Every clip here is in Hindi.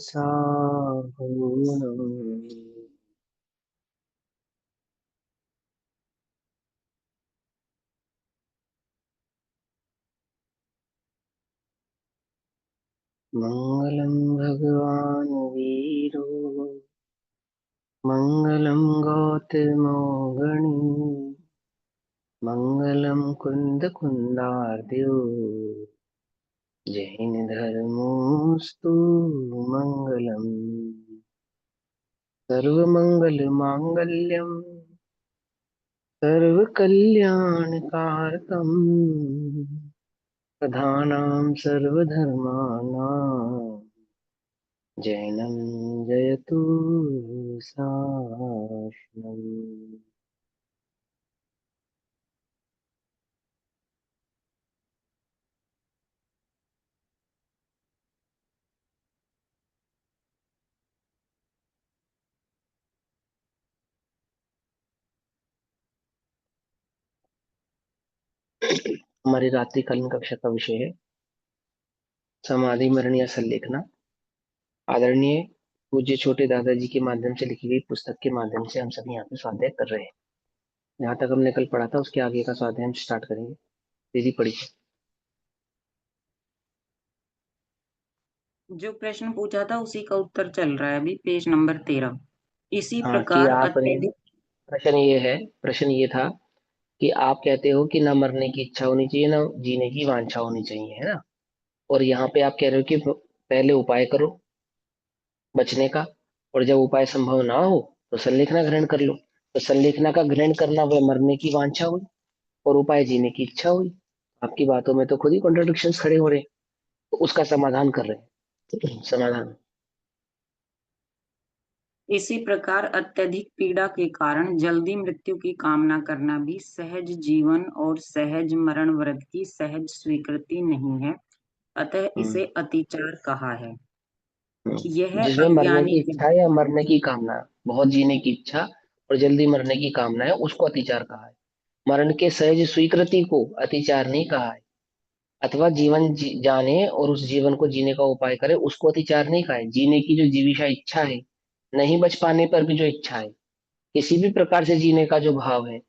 साहूनम् मंगलम भगवान वीरो मंगलम गौतमोगणी मंगलम कुंद कुंदार्द्यो जैन धर्मोस्तु मंगलम सर्वमंगल मांगल्यम सर्वकल्याणकारकम प्रधानां सर्वधर्माणां जैनं जयतु शासनम्। हमारी रात्रिकालीन कक्षा का विषय है समाधि मरण या संलेखना। आदरणीय पूज्य छोटे दादाजी के माध्यम से लिखी गई पुस्तक के माध्यम से हम सभी यहाँ पे स्वाध्याय कर रहे हैं। जहाँ तक हमने कल पढ़ा था उसके आगे का स्वाध्याय हम स्टार्ट करेंगे। दीदी पढ़िए। जो प्रश्न पूछा था उसी का उत्तर चल रहा है अभी, पेज नंबर 13। इसी हाँ कि प्रकार आपने अत्यधिक प्रश्न ये था कि आप कहते हो कि ना मरने की इच्छा होनी चाहिए ना जीने की वांछा होनी चाहिए, है ना। और यहाँ पे आप कह रहे हो कि पहले उपाय करो बचने का, और जब उपाय संभव ना हो तो संलेखना ग्रहण कर लो। तो संलेखना का ग्रहण करना वह मरने की वांछा हुई और उपाय जीने की इच्छा हुई। आपकी बातों में तो खुद ही कॉन्ट्रडिक्शंस खड़े हो रहे हैं। तो उसका समाधान कर रहे हैं। समाधान। इसी प्रकार अत्यधिक पीड़ा के कारण जल्दी मृत्यु की कामना करना भी सहज जीवन और सहज मरण व्रत की सहज स्वीकृति नहीं है, अतः हम्म इसे अतिचार कहा है। यह जिसमें मरने अज्ञानी की इच्छा या मरने की कामना, बहुत जीने की इच्छा और जल्दी मरने की कामना है, उसको अतिचार कहा है। मरण के सहज स्वीकृति को अतिचार नहीं कहा है। अथवा जीवन जाने और उस जीवन को जीने का उपाय करे उसको अतिचार नहीं कहा है। जीने की जो जीविषा इच्छा है, नहीं बच पाने पर भी जो इच्छा है, किसी भी प्रकार से जीने का जो भाव है,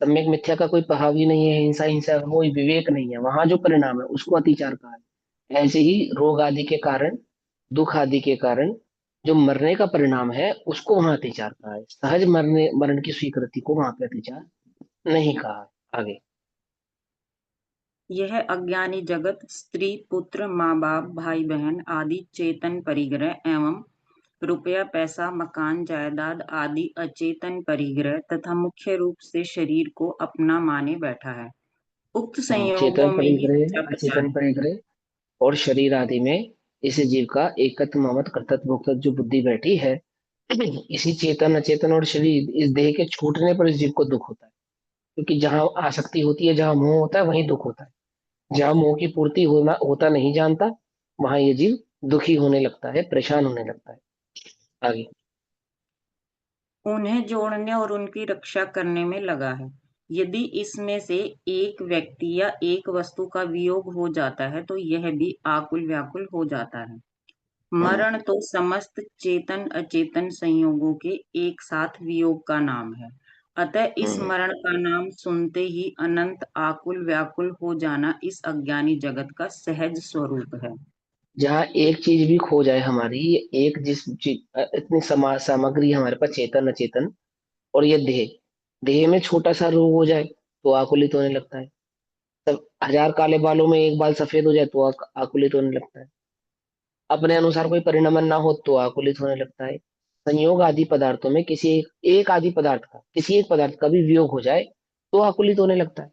सम्यक मिथ्या का कोई भाव ही नहीं है, हिंसा हिंसा कोई विवेक नहीं है, वहां जो परिणाम है उसको अतिचार कहा है। ऐसे ही रोग आदि के कारण, दुख आदि के कारण जो मरने का परिणाम है उसको वहां अतिचार कहा है। सहज मरने मरण की स्वीकृति को वहां पे अतिचार नहीं कहा है। आगे। यह अज्ञानी जगत स्त्री पुत्र माँ बाप भाई बहन आदि चेतन परिग्रह एवं रुपया पैसा मकान जायदाद आदि अचेतन परिग्रह तथा मुख्य रूप से शरीर को अपना माने बैठा है। उक्त चेतन संयोगों में ही इच्छा परिग्रह प्रचार अचेतन है। परिग्रह और शरीर आदि में इस जीव का एकत्व ममत्व कर्तव्य भोक्तव्य जो बुद्धि बैठी है, इसी चेतन अचेतन और शरीर इस देह के छूटने पर इस जीव को दुख होता है। क्योंकि जहां आसक्ति होती है, जहां मोह होता है, वहीं दुख होता है। जहां मोह की पूर्ति होना होता नहीं जानता, वहां ये जीव दुखी होने लगता है, परेशान होने लगता है। आगे। उन्हें जोड़ने और उनकी रक्षा करने में लगा है। यदि इसमें से एक व्यक्ति या एक वस्तु का वियोग हो जाता है तो यह भी आकुल व्याकुल हो जाता है। हम्म मरण तो समस्त चेतन अचेतन संयोगों के एक साथ वियोग का नाम है। अतः इस हम्म मरण का नाम सुनते ही अनंत आकुल व्याकुल हो जाना इस अज्ञानी जगत का सहज स्वरूप है। जहाँ एक चीज भी खो जाए हमारी, ये एक जिस चीज इतनी सामग्री है हमारे पास, चेतन अचेतन और ये देह, देह में छोटा सा रोग हो जाए तो आकुलित होने लगता है। तब 1000 काले बालों में एक बाल सफेद हो जाए तो आकुलित होने लगता है। अपने अनुसार कोई परिणमन ना हो तो आकुलित होने लगता है। संयोग आदि पदार्थों में किसी एक आदि पदार्थ का, किसी एक पदार्थ का भी वियोग हो जाए तो आकुलित होने लगता है।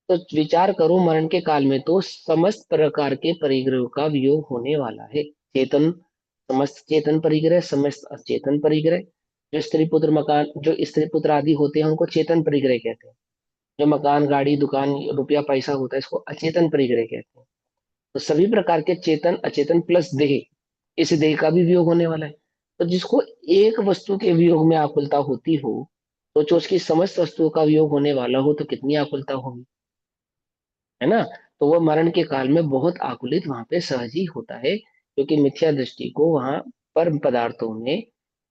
तो विचार करो, मरण के काल में तो समस्त प्रकार के परिग्रह का वियोग होने वाला है। चेतन, समस्त चेतन परिग्रह, समस्त अचेतन परिग्रह। जो स्त्री पुत्र मकान, जो स्त्री पुत्र आदि होते हैं उनको चेतन परिग्रह कहते हैं। जो मकान गाड़ी दुकान रुपया पैसा होता है इसको अचेतन परिग्रह कहते हैं। तो सभी प्रकार के चेतन अचेतन प्लस देह, इस देह का भी वियोग होने वाला है। तो जिसको एक वस्तु के वियोग में आकुलता होती हो, तो जो उसकी समस्त वस्तुओं का वियोग होने वाला हो तो कितनी आकुलता होगी, है ना। तो वह मरण के काल में बहुत आकुलित वहां पे सहज ही होता है। क्योंकि मिथ्या दृष्टि को वहां पर पदार्थों में,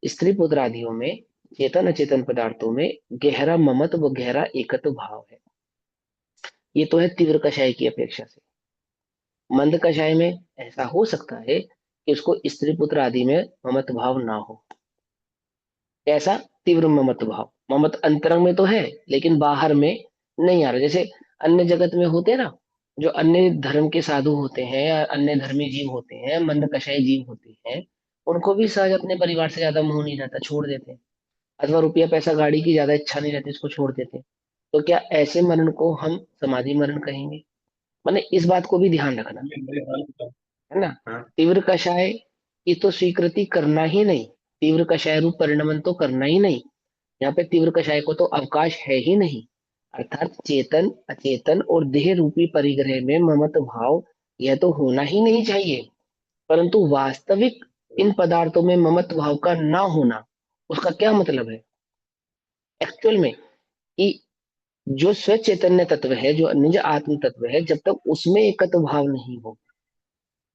स्त्री पुत्र आदियों में, चेतन अचेतन पदार्थों में गहरा ममत्व व गहरा एकत्व भाव है। ये तो है तीव्र कषाय की अपेक्षा से। मंद कषाय में ऐसा हो सकता है कि उसको स्त्री पुत्र आदि में ममत्व भाव ना हो। कैसा? तीव्र ममत्व भाव। ममत्व अंतरंग में तो है लेकिन बाहर में नहीं आ रहा। जैसे अन्य जगत में होते हैं ना, जो अन्य धर्म के साधु होते हैं या अन्य धर्मी जीव होते हैं, मंद कषाय जीव होते हैं, उनको भी सहज अपने परिवार से ज्यादा मोह नहीं रहता, छोड़ देते हैं। अथवा रुपया पैसा गाड़ी की ज्यादा इच्छा नहीं रहती, इसको छोड़ देते हैं। तो क्या ऐसे मरण को हम समाधि मरण कहेंगे? मैंने इस बात को भी ध्यान रखना है ना। तीव्र कषाय की तो स्वीकृति करना ही नहीं, तीव्र कषाय रूप परिणमन तो करना ही नहीं। यहाँ पे तीव्र कषाय को तो अवकाश है ही नहीं। अर्थात चेतन अचेतन और देह रूपी परिग्रह में ममत्व भाव यह तो होना ही नहीं चाहिए। परंतु वास्तविक इन पदार्थों में ममत्व भाव का ना होना, उसका क्या मतलब है एक्चुअल में? कि जो स्व चैतन्य तत्व है, जो निज आत्म तत्व है, जब तक उसमें एकत्व भाव नहीं हो,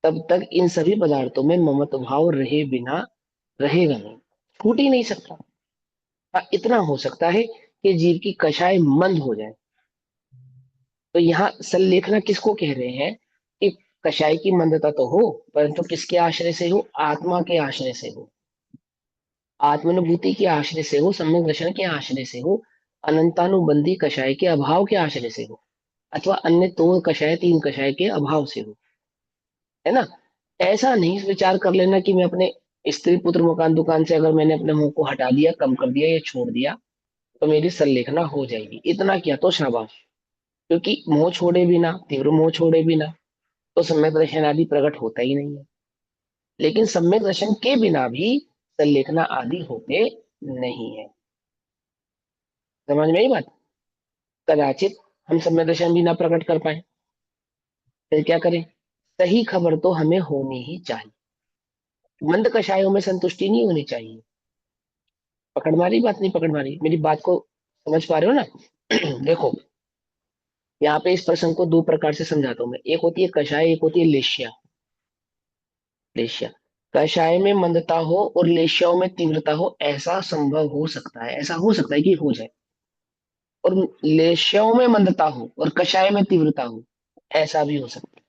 तब तक इन सभी पदार्थों में ममत्व भाव रहे बिना रहेगा नहीं, छूट ही नहीं सकता। हाँ, इतना हो सकता है कि जीव की कषाय मंद हो जाए। तो यहाँ संलेखना किसको कह रहे हैं कि कषाय की मंदता तो हो, परंतु किसके आश्रय से हो? आत्मा के आश्रय से हो, आत्मानुभूति के आश्रय से हो, सम्यक दर्शन के आश्रय से हो, अनंतानुबंधी कषाय के अभाव के आश्रय से हो, अथवा अन्य दो कषाय तीन कषाय के अभाव से हो, है ना। ऐसा नहीं विचार कर लेना कि मैं अपने स्त्री पुत्र मकान दुकान से अगर मैंने अपने मुंह को हटा दिया, कम कर दिया या छोड़ दिया, तो मेरी संलेखना हो जाएगी। इतना किया तो शाबाश। क्योंकि मोह छोड़े बिना, तीव्र मोह छोड़े बिना तो सम्यक दर्शन आदि प्रकट होता ही नहीं है। लेकिन सम्यक दर्शन के बिना भी संलेखना आदि होते नहीं है। समझ में आई बात? कदाचित हम सम्यक दर्शन भी ना प्रकट कर पाए, फिर क्या करें? सही खबर तो हमें होनी ही चाहिए। मंद कषायों में संतुष्टि नहीं होनी चाहिए। पकड़ मारी बात? नहीं पकड़ मारी मेरी बात को? समझ पा रहे हो ना? देखो, यहाँ पे इस प्रसंग को दो प्रकार से समझाता हूँ मैं। एक होती है कषाय, एक होती है लेश्या। लेश्या, कषाय में मंदता हो और लेश्याओं में तीव्रता हो, ऐसा संभव हो सकता है, ऐसा हो सकता है कि हो जाए। और लेश्याओं में मंदता हो और कषाय में तीव्रता हो, ऐसा भी हो सकता है।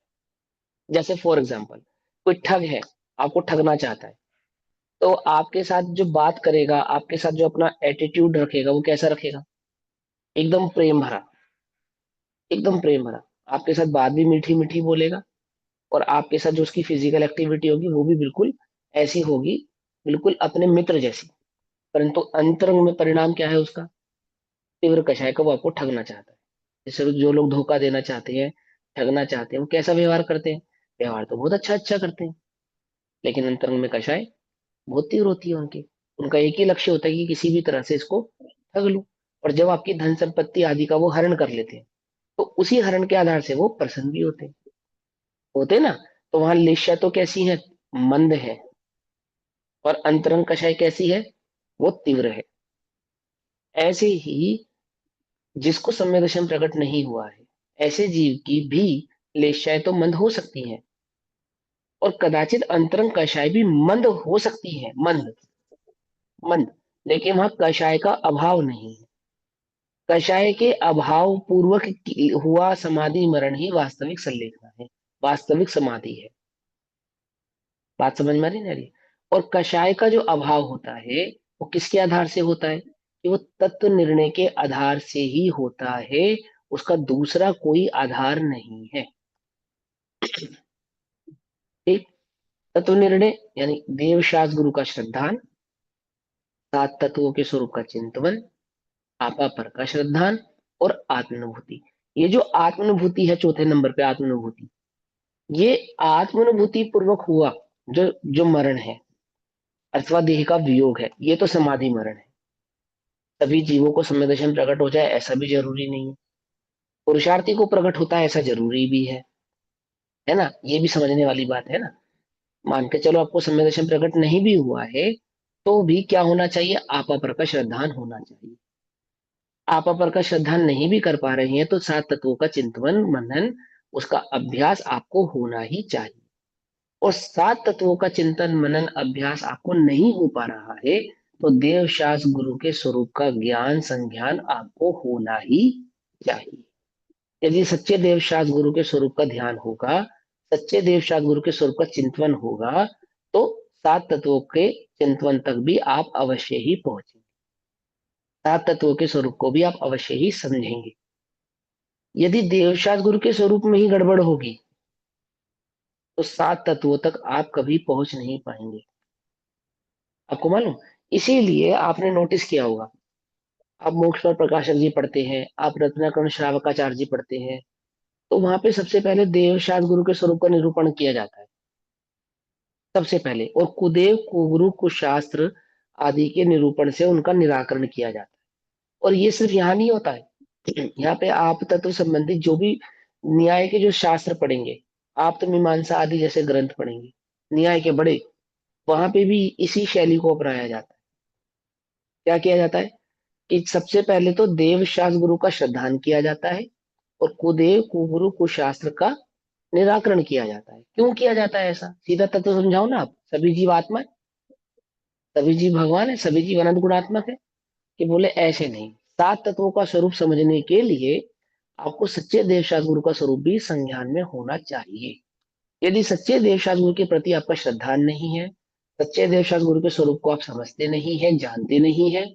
जैसे फॉर एग्जाम्पल, कोई ठग है, आपको ठगना चाहता है, तो आपके साथ जो बात करेगा, आपके साथ जो अपना एटीट्यूड रखेगा, वो कैसा रखेगा? एकदम प्रेम भरा, एकदम प्रेम भरा। आपके साथ बात भी मीठी मीठी बोलेगा, और आपके साथ जो उसकी फिजिकल एक्टिविटी होगी वो भी बिल्कुल ऐसी होगी, बिल्कुल अपने मित्र जैसी। परंतु अंतरंग में परिणाम क्या है उसका? तीव्र कषाय का, वो आपको ठगना चाहता है। जैसे जो लोग धोखा देना चाहते हैं, ठगना चाहते हैं, वो कैसा व्यवहार करते हैं? व्यवहार तो बहुत अच्छा अच्छा करते हैं, लेकिन अंतरंग में कषाय बहुत तीव्र होती है उनकी। उनका एक ही लक्ष्य होता है कि किसी भी तरह से इसको ठग लूं। और जब आपकी धन संपत्ति आदि का वो हरण कर लेते हैं, तो उसी हरण के आधार से वो प्रसन्न भी होते हैं ना। तो वहां लेश्या तो कैसी है? मंद है। और अंतरंग कषाय कैसी है? वो तीव्र है। ऐसे ही जिसको सम्यक दर्शन प्रकट नहीं हुआ है, ऐसे जीव की भी लेश्याएं तो मंद हो सकती हैं, और कदाचित अंतरंग कषाय भी मंद हो सकती है, मंद मंद। लेकिन वहां कषाय का अभाव नहीं है। कषाय के अभाव पूर्वक हुआ समाधि मरण ही वास्तविक संलेखना है, वास्तविक समाधि है। बात समझ में आ रही ना रही? और कषाय का जो अभाव होता है, वो किसके आधार से होता है? कि वो तत्व निर्णय के आधार से ही होता है, उसका दूसरा कोई आधार नहीं है। ठीक। तत्व निर्णय यानी देव शास्त्र गुरु का श्रद्धान, सात तत्वों के स्वरूप का चिंतन, आपा पर का श्रद्धान, और आत्मानुभूति। ये जो आत्मानुभूति है, चौथे नंबर पे आत्मानुभूति, ये आत्मानुभूति पूर्वक हुआ जो जो मरण है, अथवा देह का वियोग है, ये तो समाधि मरण है। सभी जीवों को सम्यक दर्शन प्रकट हो जाए ऐसा भी जरूरी नहीं है। पुरुषार्थी को प्रकट होता है ऐसा जरूरी भी है ना। ये भी समझने वाली बात है ना। मान के चलो आपको सम्यक दर्शन प्रकट नहीं भी हुआ है, तो भी क्या होना चाहिए? आपा पर का श्रद्धान होना चाहिए। आपा पर का श्रद्धान नहीं भी कर पा रहे हैं तो सात तत्वों का चिंतन मनन, उसका अभ्यास आपको होना ही चाहिए। और 7 तत्वों का चिंतन मनन अभ्यास आपको नहीं हो पा रहा है, तो देव शास्त्र गुरु के स्वरूप का ज्ञान संज्ञान आपको होना ही चाहिए। यदि सच्चे देव शास्त्र गुरु के स्वरूप का ध्यान होगा, सच्चे देव शास्त्र गुरु के स्वरूप का चिंतन होगा, तो 7 तत्वों के चिंतन तक भी आप अवश्य ही पहुंचेंगे, 7 तत्वों के स्वरूप को भी आप अवश्य ही समझेंगे। यदि देवशास्त्र गुरु के स्वरूप में ही गड़बड़ होगी, तो 7 तत्वों तक आप कभी पहुंच नहीं पाएंगे। आपको मालूम, इसीलिए आपने नोटिस किया होगा, आप मोक्ष पर प्रकाशक जी पढ़ते हैं, आप रत्नाकरण श्रावकाचार्य जी पढ़ते हैं, तो वहां पे सबसे पहले देवशास्त्र गुरु के स्वरूप का निरूपण किया जाता है सबसे पहले, और कुदेव कुगुरु कुशास्त्र आदि के निरूपण से उनका निराकरण किया जाता है। और ये सिर्फ यहाँ नहीं होता है, यहाँ पे आप तत्व संबंधित जो भी न्याय के जो शास्त्र पढ़ेंगे, आप तो मीमांसा आदि जैसे ग्रंथ पढ़ेंगे न्याय के बड़े, वहां पे भी इसी शैली को अपनाया जाता है। क्या किया जाता है कि सबसे पहले तो देव शास्त्र गुरु का श्रद्धान किया जाता है, और कुदेव कुगुरु कुशास्त्र का निराकरण किया जाता है। क्यों किया जाता है ऐसा, सीधा तत्व समझाओ ना आप। सभी जीव आत्मा है, सभी जीव भगवान है, सभी जीव अनंत गुणात्मक है, कि बोले ऐसे नहीं। 7 तत्वों का स्वरूप समझने के लिए आपको सच्चे देवशास्त्र गुरु का स्वरूप भी संज्ञान में होना चाहिए। यदि सच्चे देवशास्त्र गुरु के प्रति आपका श्रद्धा नहीं है, सच्चे देवशास्त्र गुरु के स्वरूप को आप समझते नहीं है, जानते नहीं है,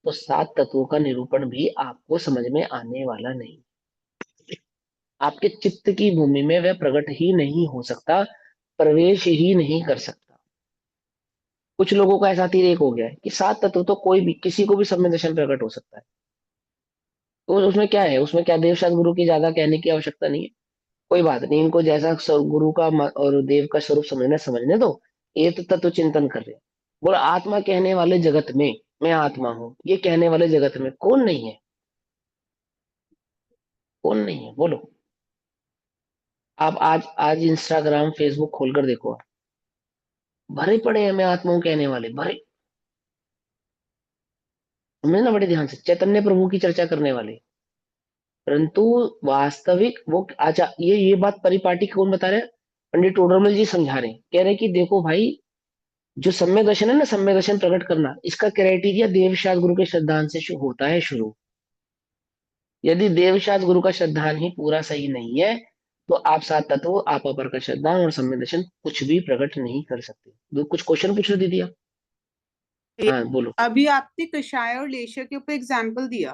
तो 7 तत्वों का निरूपण भी आपको समझ में आने वाला नहीं। आपके चित्त की भूमि में वह प्रकट ही नहीं हो सकता, प्रवेश ही नहीं कर सकता। कुछ लोगों का ऐसा अतिरेक हो गया है कि 7 तत्व तो कोई भी किसी को भी सब में दर्शन प्रकट हो सकता है। तो उसमें क्या है, उसमें क्या देवशास्त्र गुरु की ज्यादा कहने की आवश्यकता नहीं है। कोई बात नहीं, इनको जैसा गुरु का और देव का स्वरूप समझना समझने दो। ये तो तत्व चिंतन कर रहे हैं। बोलो आत्मा कहने वाले जगत में, मैं आत्मा हूं ये कहने वाले जगत में कौन नहीं है, कौन नहीं है बोलो। आप आज आज इंस्टाग्राम फेसबुक खोलकर देखो आप, भरे पड़े हैं मैं आत्मा हूं कहने वाले, भरे। समझे ना बड़े ध्यान से, चैतन्य प्रभु की चर्चा करने वाले, परंतु वास्तविक वो, अच्छा ये बात परिपाटी कौन बता रहे हैं, पंडित टोडरमल जी समझा रहे हैं, कह रहे हैं कि देखो भाई, जो सम्यक दर्शन है ना, सम्यक दर्शन प्रकट करना, इसका क्राइटेरिया देवशास्त्र गुरु के श्रद्धान से होता है शुरू। यदि देवशास्त्र गुरु का श्रद्धान ही पूरा सही नहीं है, तो आप 7 तत्व आप अपर का श्रद्धान और सम्यक दर्शन कुछ भी प्रकट नहीं कर सकते। कुछ क्वेश्चन पूछ रहे दीदी आप? ये हाँ बोलो। अभी आपने कषाय और लेशिया के ऊपर एग्जाम्पल दिया,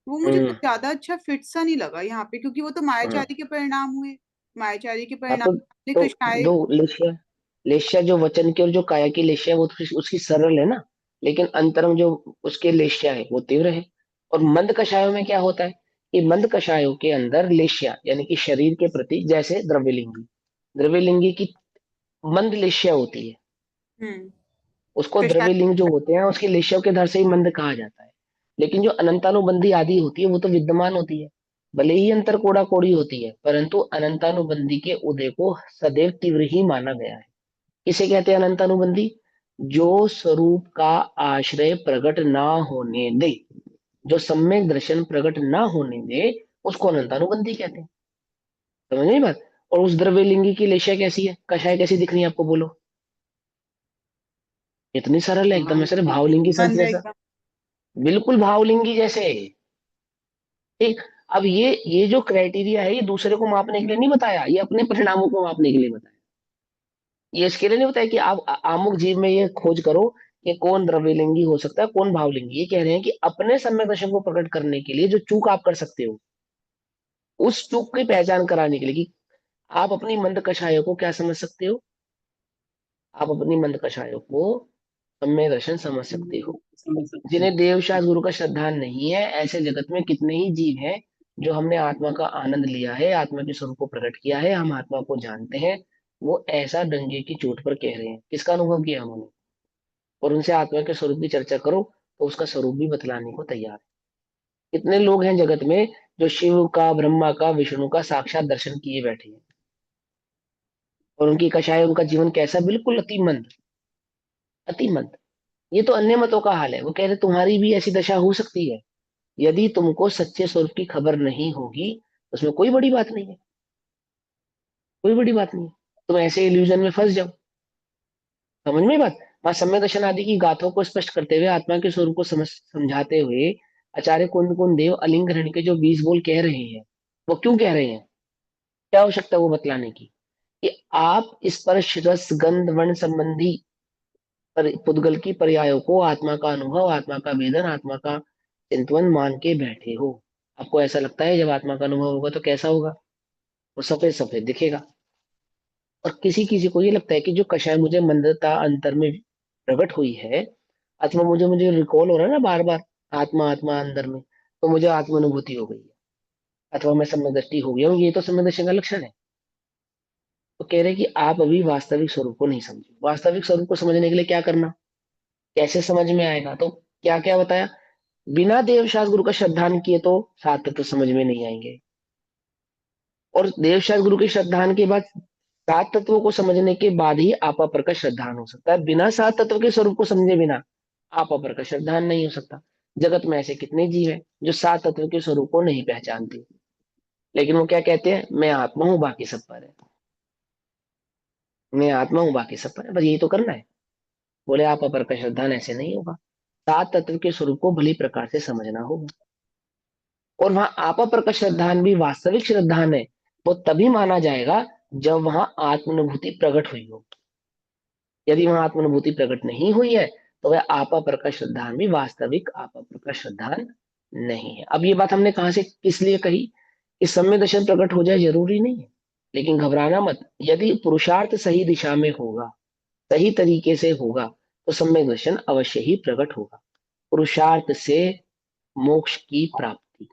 वो मुझे हम्म। कुछ ज्यादा अच्छा फिट सा नहीं लगा यहाँ पे, क्योंकि वो तो हाँ। मायाचारी के परिणाम हुए। मायाचारी के हाँ परिणाम ने तो कषाय। दो लेशिया, लेशिया जो वचन की और जो काया की लेशिया है, वो तो उसकी सरल है ना, लेकिन अंतरंग जो उसके लेशिया है वो तीव्र है। और मंद कषायों में क्या होता है कि मंद कषायों के अंदर लेशिया यानी कि शरीर के प्रति, जैसे द्रव्यलिंगी, द्रव्यलिंगी की मंद लेशिया होती है, हम्म। उसको कषाय। द्रव्यलिंग जो होते हैं उसकी लेशियों के दर से ही मंद कहा जाता है। लेकिन जो अनंतानुबंधी आदि होती है वो तो विद्यमान होती है, भले ही अंतर कोड़ा कोड़ी होती है, परंतु अनंतानुबंधी के उदय को सदैव तीव्र ही माना गया है। किसे कहते हैं अनंतानुबंधी? जो स्वरूप का आश्रय प्रकट ना होने दे, जो सम्यक दर्शन प्रकट ना होने दे, उसको अनंतानुबंधी कहते हैं। समझ नहीं बात? और उस द्रव्यलिंगी की लेशा कैसी है, कषाय कैसी दिखनी है आपको बोलो? इतनी सरल है एकदम, मंद ऐसे दिखेगी। भावलिंगी सर्प बंद जैसा, एकदम। बिल्कुल भावलिंगी जैसे। ठीक। अब ये जो क्राइटेरिया है, ये दूसरे को मापने के लिए नहीं बताया, ये अपने परिणामों को मापने के लिए बताया। ये इसके लिए नहीं बताया कि आप आमुक जीव में ये खोज करो कि कौन द्रव्यलिंगी हो सकता है कौन भावलिंगी। ये कह रहे हैं कि अपने सम्यक दर्शन को प्रकट करने के लिए जो चूक आप कर सकते हो, उस चूक की पहचान कराने के लिए कि आप अपनी मंद कषायों को क्या समझ सकते हो, आप अपनी मंद कषायों को सम्यक दर्शन समझ सकते हो। समझ सकते जिन्हें हैं। देवशास्त्र गुरु का श्रद्धान नहीं है, ऐसे जगत में कितने ही जीव हैं जो हमने आत्मा का आनंद लिया है, आत्मा के स्वरूप को प्रकट किया है, हम आत्मा को जानते हैं, वो ऐसा डंगे की चोट पर कह रहे हैं। किसका अनुभव किया उन्होंने? और उनसे आत्मा के स्वरूप की चर्चा करो तो उसका स्वरूप भी बतलाने को तैयार है। कितने लोग हैं जगत में जो शिव का, ब्रह्मा का, विष्णु का साक्षात दर्शन किए बैठे हैं, और उनकी कषाय, उनका जीवन कैसा, बिल्कुल अति मंद, अति मंद। ये तो अन्य मतों का हाल है, वो कह रहे तुम्हारी भी ऐसी दशा हो सकती है, यदि तुमको सच्चे स्वरूप की खबर नहीं होगी, उसमें कोई बड़ी बात नहीं है, कोई बड़ी बात नहीं है। तुम ऐसे इल्यूजन में फंस जाओ। समझ में बात? वहां सम्यक दर्शन आदि की गाथों को स्पष्ट करते हुए आत्मा के स्वरूप को समझाते हुए आचार्य कुंद कुंद देव अलिंग ग्रहण के जो 20 बोल कह रहे हैं, वो क्यों कह रहे हैं, क्या आवश्यकता है वो बतलाने की, कि आप स्पर्श रस गंध वर्ण संबंधी पुद्गल की पर्यायों को आत्मा का अनुभव, आत्मा का वेदन, आत्मा का चिंतवन मान के बैठे हो। आपको ऐसा लगता है जब आत्मा का अनुभव होगा तो कैसा होगा? वो सफेद सफेद दिखेगा। और किसी किसी को ये लगता है कि जो कषाय मुझे मंदता अंतर में प्रकट हुई है, अथवा मुझे मुझे रिकॉल हो रहा है ना बार बार, आत्मा आत्मा अंदर में, तो मुझे आत्मानुभूति हो गई है, अथवा मैं सम्यक दृष्टि हो गया हूँ, ये तो सम्यक दर्शन का लक्षण है। तो कह रहे हैं कि आप अभी वास्तविक स्वरूप को नहीं समझे। वास्तविक स्वरूप को समझने के लिए क्या करना, कैसे समझ में आएगा? तो क्या क्या बताया, बिना देव शास्त्र गुरु का श्रद्धान किए तो सात तत्व समझ में नहीं आएंगे, और देव शास्त्र गुरु के श्रद्धान के बाद सात तत्वों को समझने के बाद ही आपा पर का श्रद्धान हो सकता है। बिना सात तत्व के स्वरूप को समझे बिना आपा पर का श्रद्धान नहीं हो सकता। जगत में ऐसे कितने जीव हैं जो सात तत्व के स्वरूप को नहीं पहचानते, लेकिन वो क्या कहते हैं, मैं आत्मा हूं बाकी सब पर है, मैं आत्मा हूं बाकी सब पर है, बस यही तो करना है। बोले आपा पर का श्रद्धान ऐसे नहीं होगा, सात तत्व के स्वरूप को भली प्रकार से समझना होगा। और वहां आपा पर का श्रद्धान भी वास्तविक श्रद्धान है, वो तभी माना जाएगा जब वहां आत्मानुभूति प्रकट हुई हो। यदि वहां आत्मानुभूति प्रकट नहीं हुई है तो वह आपा पर का श्रद्धान भी वास्तविक आपा पर का श्रद्धान नहीं है। अब ये बात हमने कहा से किस लिए कही, कि सम्यक दर्शन प्रकट हो जाए जरूरी नहीं है, लेकिन घबराना मत। यदि पुरुषार्थ सही दिशा में होगा, सही तरीके से होगा, तो सम्यक दर्शन अवश्य ही प्रकट होगा। पुरुषार्थ से मोक्ष की प्राप्ति,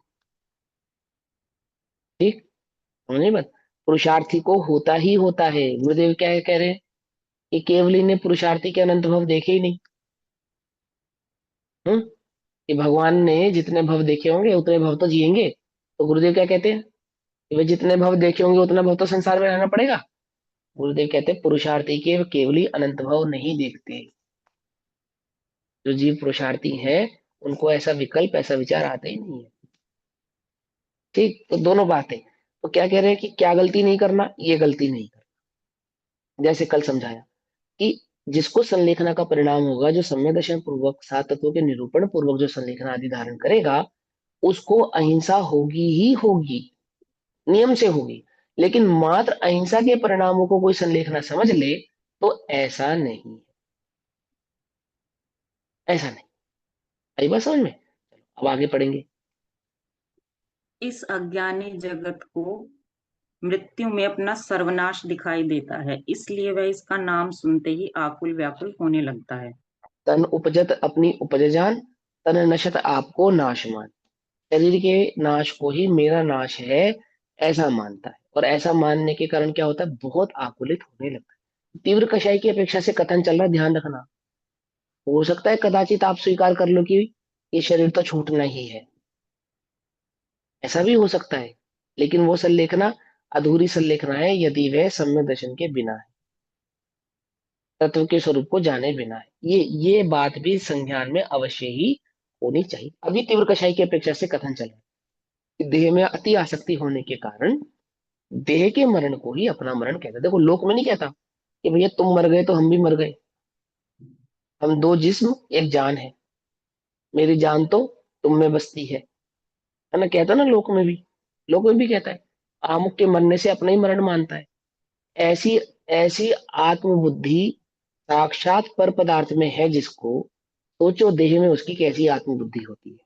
ठीक, समझे बात? पुरुषार्थी को होता ही होता है। गुरुदेव क्या कह रहे हैं, कि केवली ने पुरुषार्थी के अनंत भव देखे ही नहीं। हम्म, कि भगवान ने जितने भव देखे होंगे उतने भव तो जिएंगे। तो गुरुदेव क्या कहते हैं, कि वे जितने भव देखे होंगे उतना भव तो संसार में रहना पड़ेगा। गुरुदेव कहते हैं पुरुषार्थी के केवली अनंत भव नहीं देखते। जो जीव पुरुषार्थी है उनको ऐसा विकल्प, ऐसा विचार आता ही नहीं है। ठीक, तो दोनों बातें। तो क्या कह रहे हैं, कि क्या गलती नहीं करना, ये गलती नहीं करना। जैसे कल समझाया कि जिसको संलेखना का परिणाम होगा, जो सम्यक दर्शन पूर्वक सात तत्वों के निरूपण पूर्वक जो संलेखना आदि धारण करेगा, उसको अहिंसा होगी ही होगी, नियम से होगी। लेकिन मात्र अहिंसा के परिणामों को कोई संलेखना समझ ले तो ऐसा नहीं है, ऐसा नहीं। आई बात समझ में? चलो अब आगे पढ़ेंगे। इस अज्ञानी जगत को मृत्यु में अपना सर्वनाश दिखाई देता है, इसलिए वह इसका नाम सुनते ही आकुल व्याकुल होने लगता है। तन उपजत अपनी उपज जान, तन नशत आपको नाश मान। शरीर के नाश को ही मेरा नाश है ऐसा मानता है, और ऐसा मानने के कारण क्या होता है, बहुत आकुलित होने लगता है। तीव्र कषाय की अपेक्षा से कथन चल रहा है, ध्यान रखना। हो सकता है कदाचित आप स्वीकार कर लो कि ये शरीर तो छूटना ही है, ऐसा भी हो सकता है। लेकिन वो संलेखना अधूरी संलेखना है यदि वह सम्यक दर्शन के बिना है, तत्व के स्वरूप को जाने बिना है। ये बात भी संज्ञान में अवश्य ही होनी चाहिए। अभी तीव्र कषाय की अपेक्षा से कथन चल रहा है कि देह में अति आसक्ति होने के कारण देह के मरण को ही अपना मरण कहता है। देखो लोक में नहीं कहता कि भैया तुम मर गए तो हम भी मर गए, हम दो जिस्म एक जान है, मेरी जान तो तुम में बसती है ना, कहता ना लोक में भी। लोक में भी कहता है आमुख के मरने से अपना ही मरण मानता है। ऐसी ऐसी आत्मबुद्धि साक्षात पर पदार्थ में है जिसको, सोचो देह में उसकी कैसी आत्मबुद्धि होती है।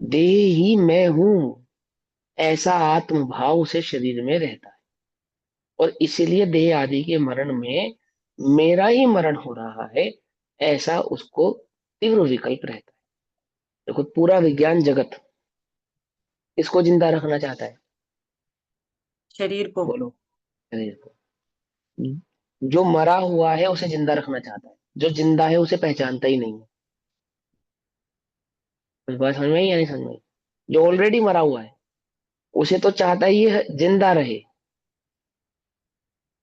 देह ही मैं हूं, ऐसा आत्मभाव उसे शरीर में रहता है, और इसीलिए देह आदि के मरण में मेरा ही मरण हो रहा है, ऐसा उसको तीव्र विकल्प रहता है। देखो पूरा विज्ञान जगत इसको जिंदा रखना चाहता है, शरीर को। बोलो, शरीर को। जो मरा हुआ है उसे जिंदा रखना चाहता है, जो जिंदा है उसे पहचानता ही नहीं है। कुछ बात समझ में आई या नहीं समझ में आई? जो ऑलरेडी मरा हुआ है उसे तो चाहता ही है जिंदा रहे,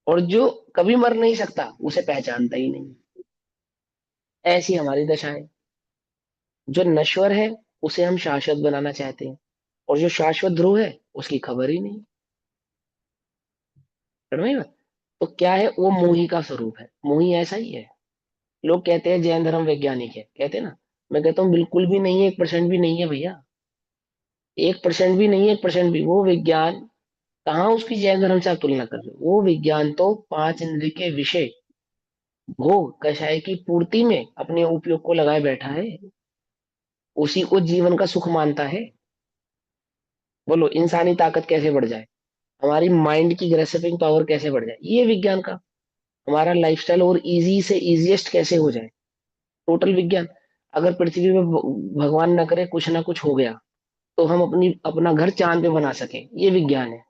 और जो कभी मर नहीं सकता उसे पहचानता ही नहीं। ऐसी हमारी दशा है। जो नश्वर है उसे हम शाश्वत बनाना चाहते हैं, और जो शाश्वत ध्रुव है उसकी खबर ही नहीं। समझ में आई बात? तो क्या है, वो मोही का स्वरूप है। मोही ऐसा ही है। लोग कहते हैं जैन धर्म वैज्ञानिक है, कहते हैं ना। मैं कहता हूँ बिल्कुल भी नहीं है, 1% भी नहीं है भैया। 1% भी नहीं है, 1% भी। वो विज्ञान कहाँ उसकी जैन धर्म से आप तुलना कर रहे हो? वो विज्ञान तो पांच इंद्रिय के विषय भोग कषाय की पूर्ति में अपने उपयोग को लगाए बैठा है। उसी को जीवन का सुख मानता है। बोलो इंसानी ताकत कैसे बढ़ जाए, हमारी माइंड की ग्रेसिपिंग पावर कैसे बढ़ जाए, ये विज्ञान का। हमारा लाइफस्टाइल और इजी से इजीएस्ट कैसे हो जाए, टोटल विज्ञान। अगर पृथ्वी में भगवान न करे कुछ ना कुछ हो गया, तो हम अपना घर चांद पे बना सके, ये विज्ञान है।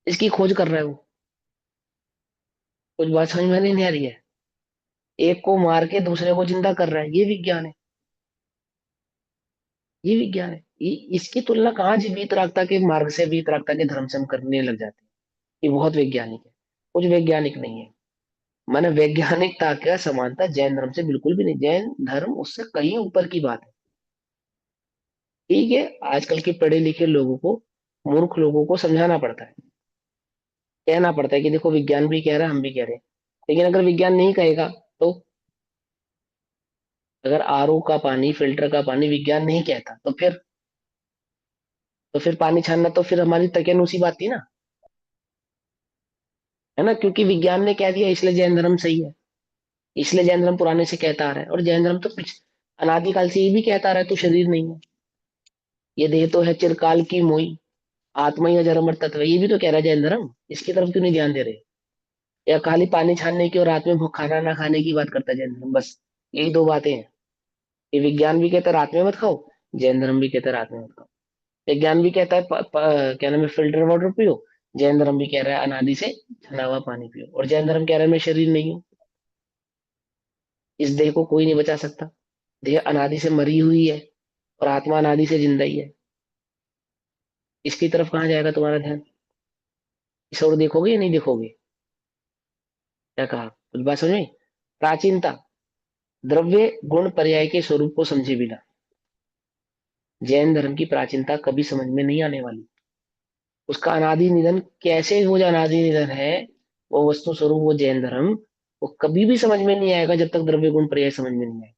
इसकी खोज कर रहा है वो। कुछ बात समझ में नहीं आ रही है? एक को मार के दूसरे को जिंदा कर रहा है, ये विज्ञान है। ये विज्ञान है। इसकी तुलना कहाँ जी वीतरागता के मार्ग से, वीतरागता के धर्म से हम करने लग जाते हैं। ये बहुत वैज्ञानिक है। कुछ वैज्ञानिक नहीं है। माने वैज्ञानिकता का समानता जैन धर्म से बिल्कुल भी नहीं। जैन धर्म उससे कहीं ऊपर की बात है। ठीक है, आजकल के पढ़े लिखे लोगों को, मूर्ख लोगों को समझाना पड़ता है, कहना पड़ता है कि देखो विज्ञान भी कह रहा है, हम भी कह रहे हैं। लेकिन अगर विज्ञान नहीं कहेगा तो, अगर आरओ का पानी, फिल्टर का पानी विज्ञान नहीं कहता, तो फिर पानी छानना तो फिर हमारी तकियानुसी बात थी ना, है ना? क्योंकि विज्ञान ने कह दिया इसलिए जैन धर्म सही है। इसलिए जैन धर्म पुराने से कहता आ रहा है। और जैन धर्म तो अनादिकाल से ये भी कहता आ रहा है तो शरीर नहीं है, ये देह तो है चिरकाल की मोई, आत्मा ही अजर अमर तत्व है, ये भी तो कह रहा है जैन धर्म। इसकी तरफ क्यों नहीं ध्यान दे रहे? या खाली पानी छानने की और रात में खाना ना खाने की बात करता है जैन धर्म, बस यही दो बातें हैं। ये विज्ञान भी कहता है रात में मत खाओ, जैन धर्म भी कहता है रात में मत खाओ। विज्ञान भी कहता है क्या नाम है, फिल्टर वाटर पियो। जैन धर्म भी कह रहा है अनादि से छना हुआ पानी पियो। और जैन धर्म कह रहा है मैं शरीर नहीं हूँ, इस देह को कोई नहीं बचा सकता, देह अनादि से मरी हुई है और आत्मा अनादि से जिंदा ही है। इसकी तरफ कहाँ जाएगा तुम्हारा ध्यान? इस और देखोगे या नहीं देखोगे? क्या कहा, कुछ बात समझ में? प्राचीनता, द्रव्य गुण पर्याय के स्वरूप को समझे बिना जैन धर्म की प्राचीनता कभी समझ में नहीं आने वाली। उसका अनादि निधन कैसे, वो जो अनादि निधन है, वो वस्तु स्वरूप, वो जैन धर्म, वो कभी भी समझ में नहीं आएगा जब तक द्रव्य गुण पर्याय समझ में नहीं आए।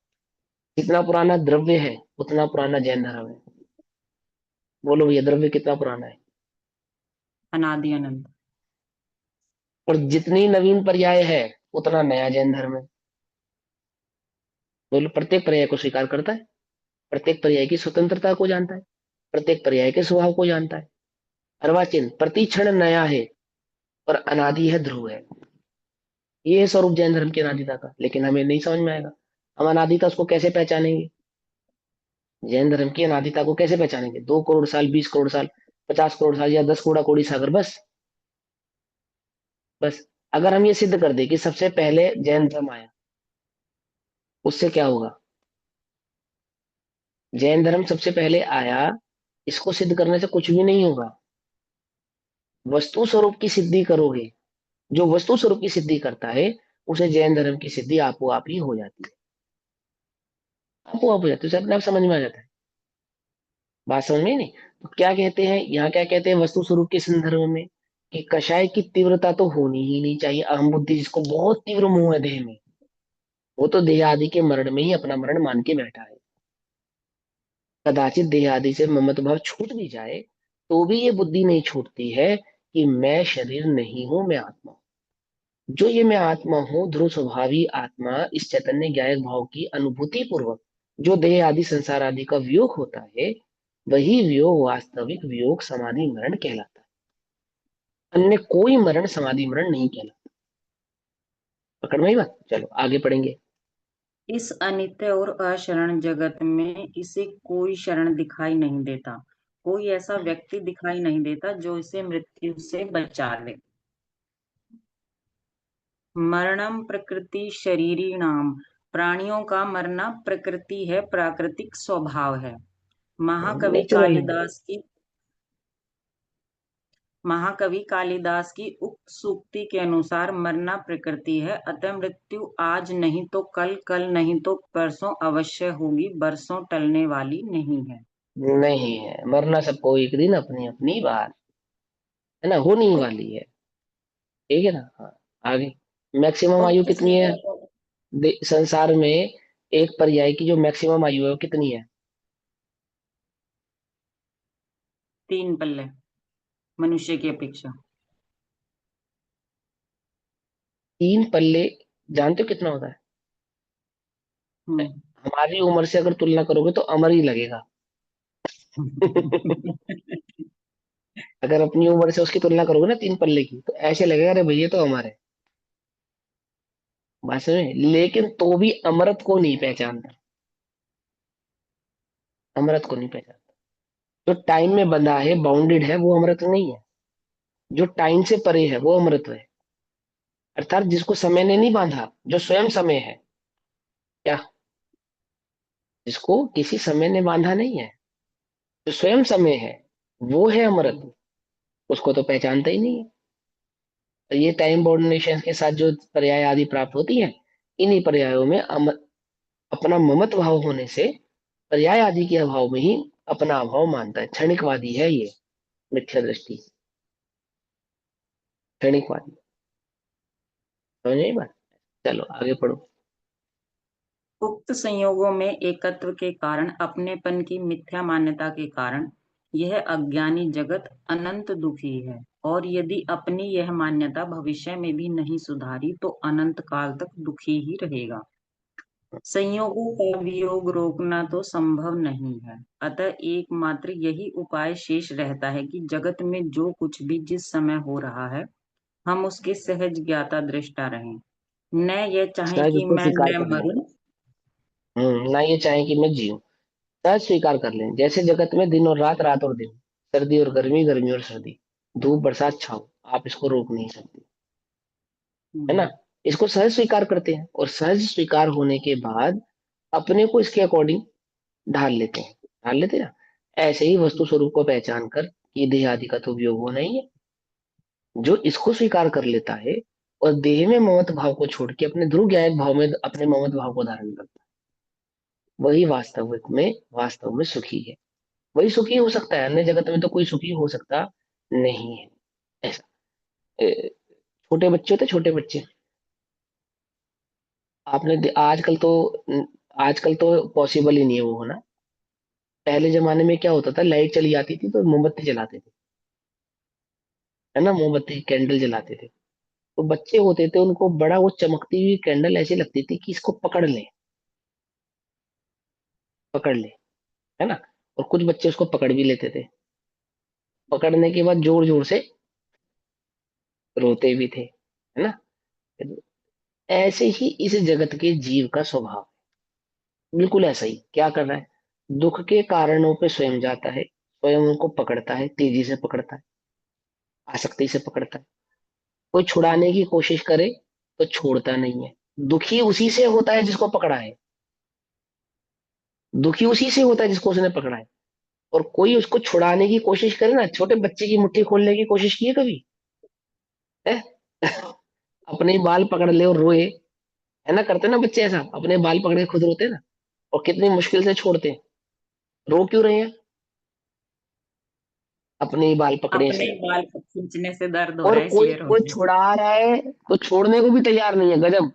जितना पुराना द्रव्य है उतना पुराना जैन धर्म है। बोलो भैया, द्रव्य कितना पुराना है? अनादि अनंत। और जितनी नवीन पर्याय है उतना नया जैन धर्म है। बोलो, प्रत्येक पर्याय को स्वीकार करता है, प्रत्येक पर्याय की स्वतंत्रता को जानता है, प्रत्येक पर्याय के स्वभाव को जानता है। अर्वाचीन प्रति क्षण नया है और अनादि है, ध्रुव है। ये है स्वरूप जैन धर्म की अनादिता का। लेकिन हमें नहीं समझ में आएगा। हम अनादिता उसको कैसे पहचानेंगे? जैन धर्म की अनादिता को कैसे पहचानेंगे? 2 करोड़ साल, 20 करोड़ साल, 50 करोड़ साल, या 10 कूड़ा कोड़ी सागर, बस। बस अगर हम ये सिद्ध कर दे कि सबसे पहले जैन धर्म आया, उससे क्या होगा? जैन धर्म सबसे पहले आया, इसको सिद्ध करने से कुछ भी नहीं होगा। वस्तु स्वरूप की सिद्धि करोगे। जो वस्तु स्वरूप की सिद्धि करता है, उसे जैन धर्म की सिद्धि आपो आप ही हो जाती है। आपो आप हो जाती है, उसे अपने आप समझ में आ जाता है। बात समझ में नहीं? तो क्या कहते हैं यहाँ, क्या कहते हैं वस्तु स्वरूप के संदर्भ में, कि कषाय की तीव्रता तो होनी ही नहीं चाहिए। अहम बुद्धि जिसको बहुत तीव्र मोह है देह में, वो तो देह आदि के मरण में ही अपना मरण मान के बैठा है। कदाचित देह आदि से ममत्व भाव छूट भी जाए, तो भी ये बुद्धि नहीं छूटती है कि मैं शरीर नहीं हूं, मैं आत्मा हूं। जो ये मैं आत्मा हूँ, ध्रुव स्वभावी आत्मा, इस चैतन्य ज्ञायक भाव की अनुभूति पूर्वक जो देह आदि संसार आदि का वियोग होता है, वही वियोग वास्तविक वियोग समाधि मरण कहलाता है। अन्य कोई मरण समाधि मरण नहीं कहलाता। पकड़ में आई बात? चलो आगे पढ़ेंगे। इस अनित्य और अशरण जगत में इसे कोई शरण दिखाई नहीं देता, कोई ऐसा व्यक्ति दिखाई नहीं देता जो इसे मृत्यु से बचा ले। मरणम प्रकृति शरीरिणाम, प्राणियों का मरना प्रकृति है, प्राकृतिक स्वभाव है। महाकवि नेचुरल है। कालिदास की महाकवि कालिदास की उक्त सूक्ति के अनुसार मरना प्रकृति है, अतः मृत्यु आज नहीं तो कल, कल नहीं तो परसों अवश्य होगी, बरसों टलने वाली नहीं है। नहीं है, मरना सबको एक दिन अपनी अपनी बात, है ना, होने ही वाली है। ठीक है ना। हाँ, आगे। मैक्सिमम आयु उक्त कितनी है संयोगों संसार में? एक पर्याय की जो मैक्सिमम आयु है वो कितनी है? 3 पल्ले मनुष्य की अपेक्षा। 3 पल्ले। जानते हो कितना होता है? हम्म। हमारी उम्र से अगर तुलना करोगे तो अमर ही लगेगा। अगर अपनी उम्र से उसकी तुलना करोगे ना 3 पल्ले की, तो ऐसे लगेगा अरे भैया तो अमर है। बात समझ में? लेकिन तो भी अमरत को नहीं पहचानता। अमरत को नहीं पहचानता। जो टाइम में बंधा है, बाउंडेड है, वो अमृत नहीं है। जो टाइम से परे है वो अमृत है। अर्थात जिसको समय ने नहीं बांधा, जो स्वयं समय है। क्या? जिसको किसी समय ने बांधा नहीं है, जो स्वयं समय है, वो है अमृत। उसको तो पहचानता ही नहीं है। तो ये टाइम बाउंडेशन के साथ जो पर्याय आदि प्राप्त होती है, इन्हीं पर्यायों में अपना ममत्व भाव होने से पर्याय आदि के अभाव में ही अपना अभाव मानता है। क्षणिकवादी है ये। मिथ्या दृष्टि। क्षणिकवादी। समझ नहीं बात? चलो आगे पढ़ो। उक्त संयोगों में एकत्व के कारण अपनेपन की मिथ्या मान्यता के कारण यह अज्ञानी जगत अनंत दुखी है, और यदि अपनी यह मान्यता भविष्य में भी नहीं सुधारी तो अनंत काल तक दुखी ही रहेगा। संयोगों का वियोग रोकना तो संभव नहीं है, अतः एकमात्र यही उपाय शेष रहता है कि जगत में जो कुछ भी जिस समय हो रहा है, हम उसके सहज ज्ञाता दृष्टा रहें। न यह चाहे सहज कि उसको मैं स्वीकार न कर लें। मरूं। ना ये चाहे कि मैं जीऊं। सहज स्वीकार कर लें। जैसे जगत में दिन और रात, रात और दिन, सर्दी और गर्मी, गर्मी और सर्दी, धूप बरसात छाव, आप इसको रोक नहीं सकते। है ना? हम्म। इसको सहज स्वीकार करते हैं, और सहज स्वीकार होने के बाद अपने को इसके अकॉर्डिंग ढाल लेते हैं। ढाल लेते हैं ना। ऐसे ही वस्तु स्वरूप को पहचान कर ये देह आदि का तो उपयोग होना ही है। जो इसको स्वीकार कर लेता है और देह में ममत भाव को छोड़ के अपने ध्रुव ज्ञायक भाव में अपने ममत भाव को धारण करता है, वही वास्तव में सुखी है। वही सुखी हो सकता है, अन्य जगत में तो कोई सुखी हो सकता नहीं है। ऐसा। छोटे बच्चे होते, छोटे बच्चे। आजकल तो पॉसिबल ही नहीं है वो होना। पहले जमाने में क्या होता था, लाइट चली जाती थी तो मोमबत्ती जलाते थे। है ना? मोमबत्ती कैंडल जलाते थे। तो बच्चे होते थे, उनको बड़ा वो चमकती हुई कैंडल ऐसी लगती थी कि इसको पकड़ ले, पकड़ ले। है ना? और कुछ बच्चे उसको पकड़ भी लेते थे। पकड़ने के बाद जोर जोर से रोते भी थे। है ना? ऐसे ही इस जगत के जीव का स्वभाव। बिल्कुल ऐसा ही क्या कर रहा है, दुख के कारणों पे स्वयं जाता है, स्वयं उनको पकड़ता है, तेजी से पकड़ता है, आसक्ति से पकड़ता है। कोई छुड़ाने की कोशिश करे तो छोड़ता नहीं है। दुखी उसी से होता है जिसको पकड़ा है। दुखी उसी से होता है जिसको उसने पकड़ा है। और कोई उसको छुड़ाने की कोशिश करे ना, छोटे बच्चे की मुट्ठी खोलने की कोशिश की है कभी? है? अपने ही बाल पकड़ ले और रोए। है ना? करते ना बच्चे ऐसा, अपने बाल पकड़ के खुद रोते हैं ना। और कितनी मुश्किल से छोड़ते हैं। रो क्यों रहे हैं? अपने ही बाल पकड़े अपने इसलिए। बाल खींचने से दर्द हो और रहा है कोई इसलिए रो कोई रहे हैं। छुड़ा रहा है तो छोड़ने को भी तैयार नहीं है। गजब।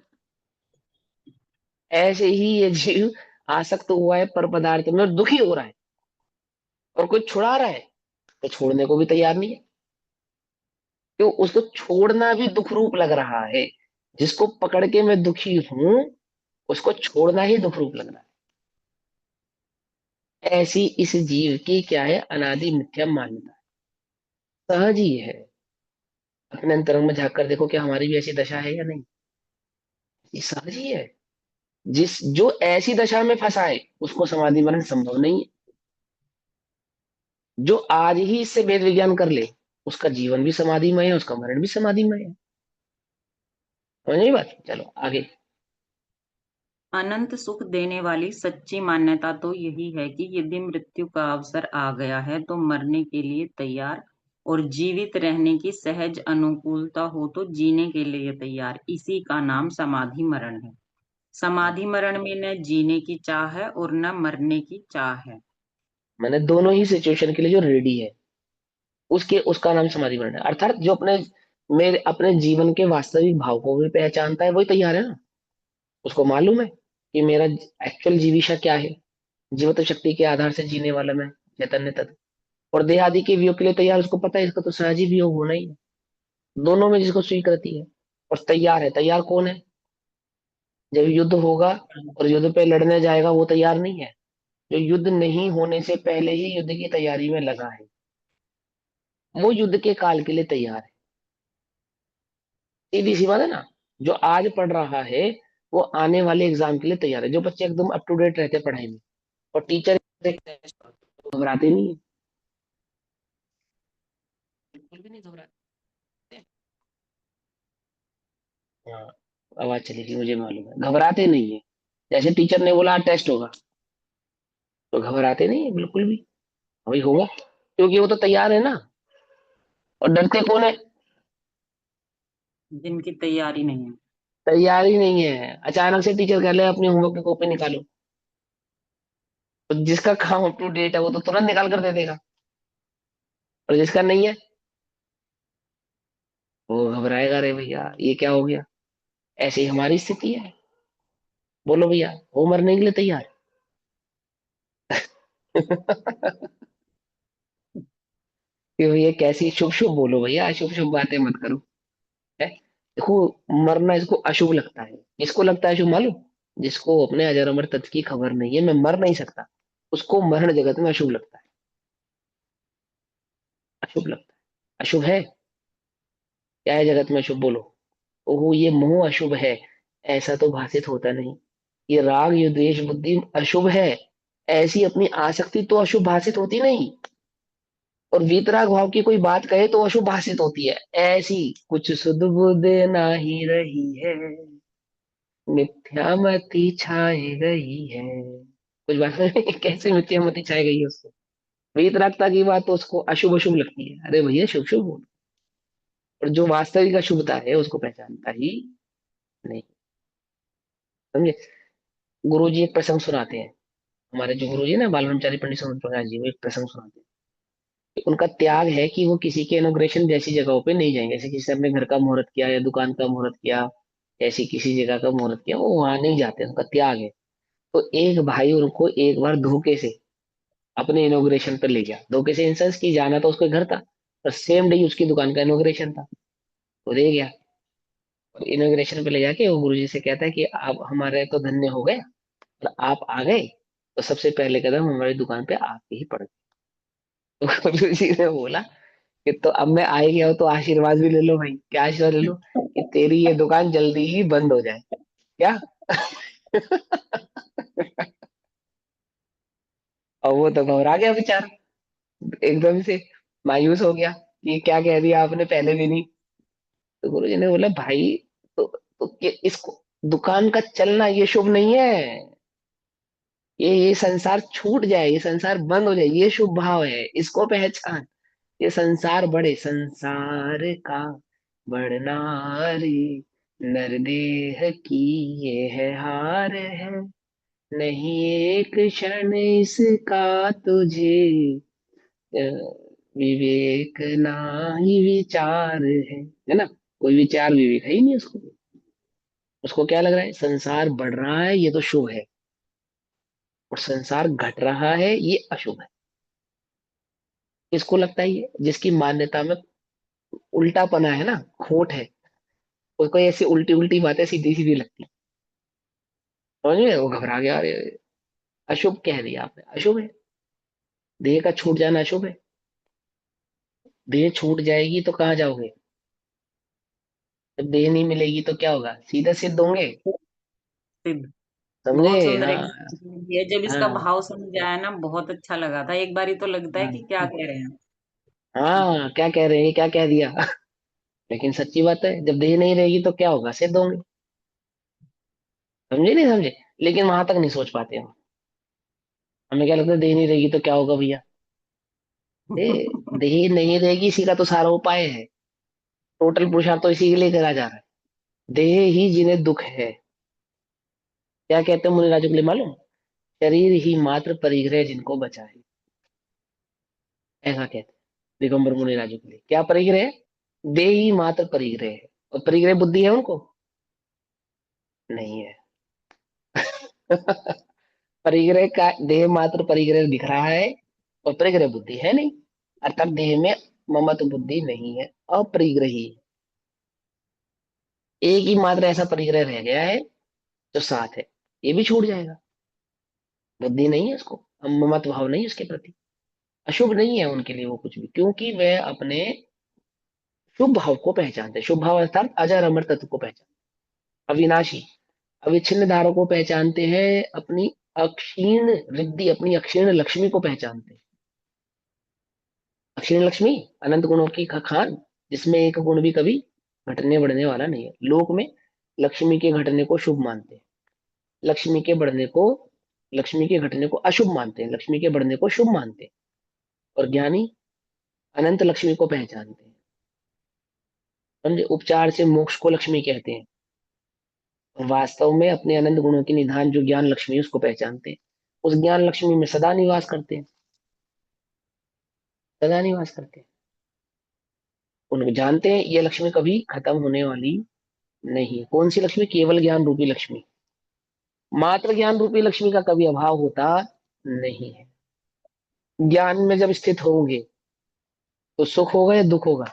ऐसे ही ये जीव आसक्त हुआ है पर पदार्थ में और दुखी हो रहा है, और कोई छुड़ा रहा है तो छोड़ने को भी तैयार नहीं है। क्यों? उसको छोड़ना भी दुख रूप लग रहा है। जिसको पकड़ के मैं दुखी हूं, उसको छोड़ना ही दुख रूप लग रहा है। ऐसी इस जीव की क्या है, अनादि मिथ्या मान्यता। सहज ही है। अपने अंतरंग में झांक कर देखो कि हमारी भी ऐसी दशा है या नहीं। ये सहज ही है। जो ऐसी दशा में फंसा है उसको समाधि मरण संभव नहीं है। जो आज ही इससे वेद विज्ञान कर ले, उसका जीवन भी समाधिमय है, उसका मरण भी समाधिमय है। समझ नहीं बात? चलो आगे। अनंत सुख देने वाली सच्ची मान्यता तो यही है कि यदि मृत्यु का अवसर आ गया है तो मरने के लिए तैयार, और जीवित रहने की सहज अनुकूलता हो तो जीने के लिए तैयार। इसी का नाम समाधि मरण है। समाधि मरण में न जीने की चाह है और न मरने की चाह है। मैंने दोनों ही सिचुएशन के लिए जो रेडी है, उसका नाम समाधि मरण है। अर्थात जो अपने मेरे अपने जीवन के वास्तविक भाव को भी पहचानता है, वही तैयार है ना। उसको मालूम है कि मेरा एक्चुअल जीविका क्या है। जीवित शक्ति के आधार से जीने वाला मैं चैतन्य तत्व। और देह आदि के वियोग के लिए तैयार, उसको पता है इसका तो सहज ही वियोग होना ही है। दोनों में जिसको स्वीकृति है और तैयार है। तैयार कौन है? जब युद्ध होगा और युद्ध पे लड़ने जाएगा वो तैयार नहीं है। जो युद्ध नहीं होने से पहले ही युद्ध की तैयारी में लगा है, वो युद्ध के काल के लिए तैयार है। सीधी सी बात है ना। जो आज पढ़ रहा है वो आने वाले एग्जाम के लिए तैयार है। जो बच्चे एकदम अप टू डेट रहते हैं पढ़ाई में, और टीचर घबराते नहीं है, बिल्कुल भी नहीं घबराते। हाँ, आवाज चली गई, मुझे मालूम है, घबराते नहीं है। जैसे टीचर ने बोला टेस्ट होगा, तो घबराते नहीं है बिल्कुल भी। वही होगा, क्योंकि वो तो तैयार है ना। और डरते कौन है? जिनकी तैयारी नहीं है। तैयारी नहीं है। अचानक से टीचर कह ले अपनी होमवर्क की कॉपी निकालो, तो जिसका काम अप टू डेट है वो तो तुरंत निकाल कर दे देगा, और जिसका नहीं है वो घबराएगा, रे भैया ये क्या हो गया। ऐसी हमारी स्थिति है। बोलो भैया, हो मरने के लिए तैयार? कि भैया कैसी शुभ शुभ बोलो भैया, अशुभ शुभ बातें मत करो। है, देखो, मरना इसको अशुभ लगता है। इसको लगता है अशुभ मालूम? जिसको अपने अजर अमर तत्व की खबर नहीं है, मैं मर नहीं सकता, उसको मरण जगत में अशुभ लगता है। अशुभ लगता है। अशुभ है। क्या है जगत में अशुभ बोलो? ओहो, ये मोह अशुभ है, ऐसा तो भाषित होता नहीं। ये राग ये द्वेष बुद्धि अशुभ है, ऐसी अपनी आसक्ति तो अशुभ भाषित होती नहीं। और वीतराग भाव की कोई बात कहे तो अशुभ भाषित होती है। ऐसी कुछ सुध बुध नाही रही है, मिथ्यामति छाई गई है। कुछ बात नहीं, कैसे मिथ्यामति छाई गई है उसको। वीतरागता की बात तो उसको अशुभ अशुभ लगती है। अरे भैया शुभ शुभ हो। और जो वास्तविक अशुभता है उसको पहचानता ही नहीं। समझे? गुरु जी एक प्रसंग सुनाते हैं। हमारे जो गुरु जी ना, बाल ब्रह्मचारी पंडित समुद्र प्रकाश जी, वो एक प्रसंग सुनाते हैं कि उनका त्याग है कि वो किसी के इनॉग्रेशन जैसी जगहों पे नहीं जाएंगे। जैसे किसी ने अपने घर का मुहूर्त किया या दुकान का मुहूर्त किया, ऐसी किसी जगह का मुहूर्त किया, वो वहां नहीं जाते, उनका त्याग है। तो एक भाई उनको एक बार धोखे से अपने इनॉग्रेशन पर ले गया। धोखे से इंसेंस की जाना तो उसके घर था, और सेम डे उसकी दुकान का इनॉग्रेशन था। वो ले गया, और इनॉग्रेशन पे ले जाके वो गुरु जी से कहता है कि आप हमारे तो धन्य हो गए, और आप आ गए तो सबसे पहले कदम हमारी दुकान पे आपके ही पड़ गए। तो गुरु जी ने बोला कि तो अब मैं आ ही गया हूं तो आशीर्वाद भी ले लो भाई। क्या आशीर्वाद ले लो? कि तेरी ये दुकान जल्दी ही बंद हो जाए। क्या? और वो तो घबरा गया बेचारा, एकदम से मायूस हो गया कि क्या कह दिया आपने पहले भी नहीं। तो गुरु जी ने बोला भाई, तो इसको, दुकान का चलना ये शुभ नहीं है। ये संसार छूट जाए, ये संसार बंद हो जाए, ये शुभ भाव है, इसको पहचान। ये संसार बढ़े, संसार का बढ़ना रे, नरदेह की ये है हार है। नहीं एक क्षण इसका तुझे अ, विवेक ना ही विचार है ना? कोई विचार विवेक है ही नहीं उसको। उसको क्या लग रहा है? संसार बढ़ रहा है ये तो शुभ है, और संसार घट रहा है ये अशुभ है। किसको लगता है? ये जिसकी मान्यता में उल्टापना है ना, खोट है, उसको ऐसी उल्टी उल्टी बातें सीधी सीधी लगती। समझ में? वो घबरा गया, अरे अशुभ कह दिया आपने, अशुभ है। देह का छूट जाना अशुभ है। देह छूट जाएगी तो कहाँ जाओगे? जब देह नहीं मिलेगी तो क्या होगा? सीधे सिद्ध होंगे। सिद्ध। समझे? बहुत सुंदर हाँ। एग्जाम्पल दिया। जब इसका हाँ। भाव समझ आया ना, बहुत अच्छा लगा था। एक बारी तो लगता है कि क्या हाँ। कह रहे हैं। हाँ, क्या कह रहे हैं, क्या कह दिया। लेकिन सच्ची बात है, जब देह नहीं रहेगी तो क्या होगा? सिद्ध होंगे। समझे नहीं समझे? लेकिन वहां तक नहीं सोच पाते हम। हमें क्या लगता है देह नहीं रहेगी तो क्या होगा भैया? देह नहीं रहेगी इसी का तो सारा उपाय है। टोटल पुरुषार्थ तो इसी के लिए करा जा रहा है। देह ही जिन्हें दुख है। क्या कहते हैं मुनि राजू के लिए मालूम? शरीर ही मात्र परिग्रह जिनको बचाए, ऐसा कहते हैं दिगंबर मुनि राजू के लिए। क्या परिग्रह है? देही मात्र परिग्रह है, और परिग्रह बुद्धि है उनको? नहीं है। परिग्रह का देह मात्र परिग्रह दिख रहा है, और परिग्रह बुद्धि है नहीं, अर्थात देह में ममत्व बुद्धि नहीं है, अपरिग्रही। एक ही मात्र ऐसा परिग्रह रह गया है जो साथ है, ये भी छूट जाएगा। बुद्धि नहीं है उसको, ममत्व भाव नहीं है उसके प्रति, अशुभ नहीं है उनके लिए वो कुछ भी, क्योंकि वे अपने शुभ भाव को पहचानते हैं। शुभ भाव अर्थात अजर अमर तत्व को पहचानते, अविनाशी अविच्छिन्न धारा को पहचानते हैं, अपनी अक्षीण रिद्धि, अपनी अक्षीण लक्ष्मी को पहचानते हैं। अक्षीण लक्ष्मी अनंत गुणों की खान, जिसमें एक गुण भी कभी घटने बढ़ने वाला नहीं है। लोक में लक्ष्मी के घटने को शुभ मानते हैं, लक्ष्मी के बढ़ने को, लक्ष्मी के घटने को अशुभ मानते हैं, लक्ष्मी के बढ़ने को शुभ मानते हैं। और ज्ञानी अनंत लक्ष्मी को पहचानते हैं। समझे? उपचार से मोक्ष को लक्ष्मी कहते हैं, और वास्तव में अपने अनंत गुणों की निधान जो ज्ञान लक्ष्मी है उसको पहचानते हैं। उस ज्ञान लक्ष्मी में सदा निवास करते हैं, सदा निवास करते हैं। उनको जानते हैं ये लक्ष्मी कभी खत्म होने वाली नहीं। कौन सी लक्ष्मी? केवल ज्ञान रूपी लक्ष्मी। मात्र ज्ञान रूपी लक्ष्मी का कभी अभाव होता नहीं है। ज्ञान में जब स्थित होंगे तो सुख होगा या दुख होगा?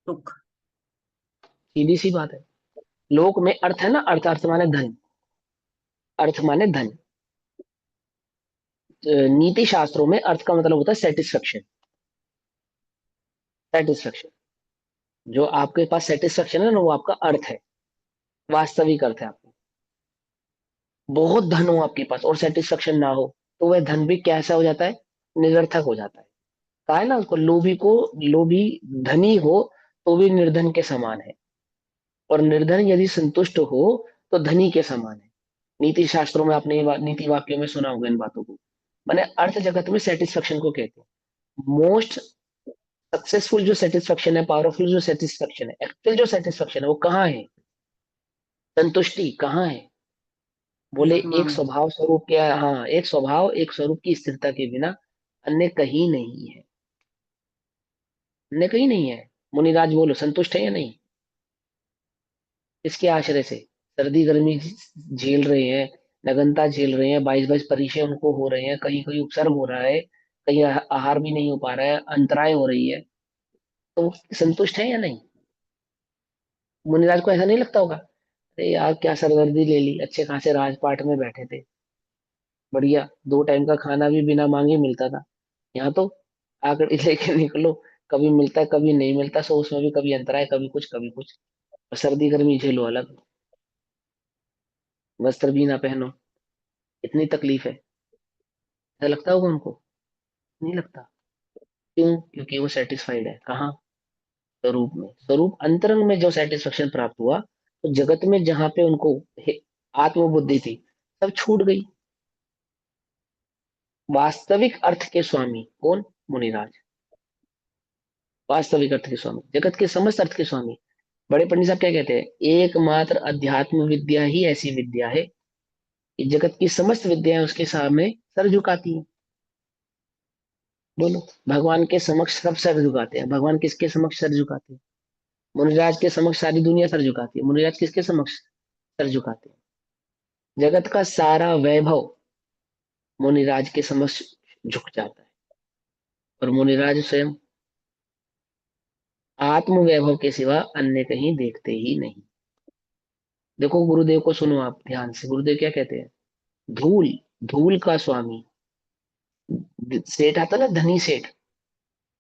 सुख। सीधी सी बात है। लोक में अर्थ है ना, अर्थ, अर्थ माने धन, अर्थ माने धन। नीति शास्त्रों में अर्थ का मतलब होता है सेटिस्फेक्शन, सेटिस्फेक्शन। जो आपके पास सेटिस्फेक्शन है ना, वो आपका अर्थ है, वास्तविक अर्थ है आपका। बहुत धन हो आपके पास और सेटिस्फेक्शन ना हो, तो वह धन भी कैसा हो जाता है? निरर्थक हो जाता है। कहा है ना उसको, लोभी को, लोभी धनी हो तो भी निर्धन के समान है, और निर्धन यदि संतुष्ट हो तो धनी के समान है। नीति शास्त्रों में आपने नीति वाक्यों में सुना होगा इन बातों को। माने अर्थ जगत में सेटिस्फेक्शन को कहते हैं। मोस्ट सक्सेसफुल जो सेटिस्फेक्शन है, पावरफुल जो सेटिस्फेक्शन है, एक्चुअल जो सेटिस्फेक्शन है, वो कहाँ है? संतुष्टि कहाँ है? बोले आत्मा एक में। स्वभाव स्वरूप क्या, हाँ, एक स्वभाव एक स्वरूप की स्थिरता के बिना अन्य कहीं नहीं है, अन्य कहीं नहीं है। मुनिराज बोलो, संतुष्ट है या नहीं? इसके आश्रय से सर्दी गर्मी झेल रहे हैं, नगनता झेल रहे हैं, 22-22 परीक्षे उनको हो रहे हैं, कहीं कहीं उपसर्ग हो रहा है, कहीं आहार भी नहीं हो पा रहा है, अंतराय हो रही है, तो संतुष्ट है या नहीं? मुनिराज को ऐसा नहीं लगता होगा, अरे यार क्या सरदर्दी ले ली, अच्छे खासे राजपाट में बैठे थे, बढ़िया 2 टाइम का खाना भी बिना मांगे मिलता था, यहाँ तो आकड़ी लेके निकलो, कभी मिलता है कभी नहीं मिलता, सो उसमें भी कभी अंतराय, कभी कुछ कभी कुछ, और सर्दी गर्मी झेलो अलग, वस्त्र भी ना पहनो, इतनी तकलीफ है। ऐसा लगता होगा उनको? नहीं लगता। क्यों? क्योंकि वो सेटिस्फाइड है। कहाँ? स्वरूप में। स्वरूप अंतरंग में जो सेटिस्फेक्शन प्राप्त हुआ, तो जगत में जहां पे उनको आत्मबुद्धि थी, सब छूट गई। वास्तविक अर्थ के स्वामी कौन? मुनिराज। वास्तविक अर्थ के स्वामी, जगत के समस्त अर्थ के स्वामी। बड़े पंडित साहब क्या कहते हैं? एकमात्र अध्यात्म विद्या ही ऐसी विद्या है कि जगत की समस्त विद्याएं उसके सामने सर झुकाती हैं। बोलो, भगवान के समक्ष सब सर झुकाते हैं, भगवान किसके समक्ष सर झुकाते हैं? मुनिराज के समक्ष सारी दुनिया सर झुकाती है, मुनिराज किसके समक्ष सर झुकाते हैं? जगत का सारा वैभव मुनिराज के समक्ष झुक जाता है, और मुनिराज स्वयं आत्म वैभव के सिवा अन्य कहीं देखते ही नहीं। देखो गुरुदेव को सुनो आप ध्यान से, गुरुदेव क्या कहते हैं? धूल, धूल का स्वामी। सेठ आता ना, धनी सेठ,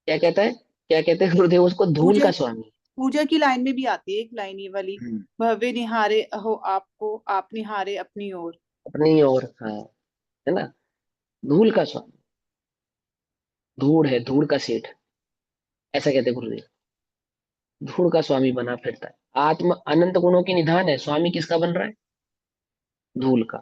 क्या कहता है, क्या कहते हैं गुरुदेव उसको? धूल पूजा का स्वामी। पूजा की लाइन में भी आती है एक लाइन ये वाली, हम्म। भव्य निहारे अहो आपको, आप निहारे अपनी ओर। अपनी और, हाँ, है ना, धूल का स्वामी। धूल है, धूल का सेठ, ऐसा कहते हैं गुरुदेव। धूल का स्वामी बना फिरता है, आत्म अनंत गुणों की निधान है, स्वामी किसका बन रहा है? धूल का।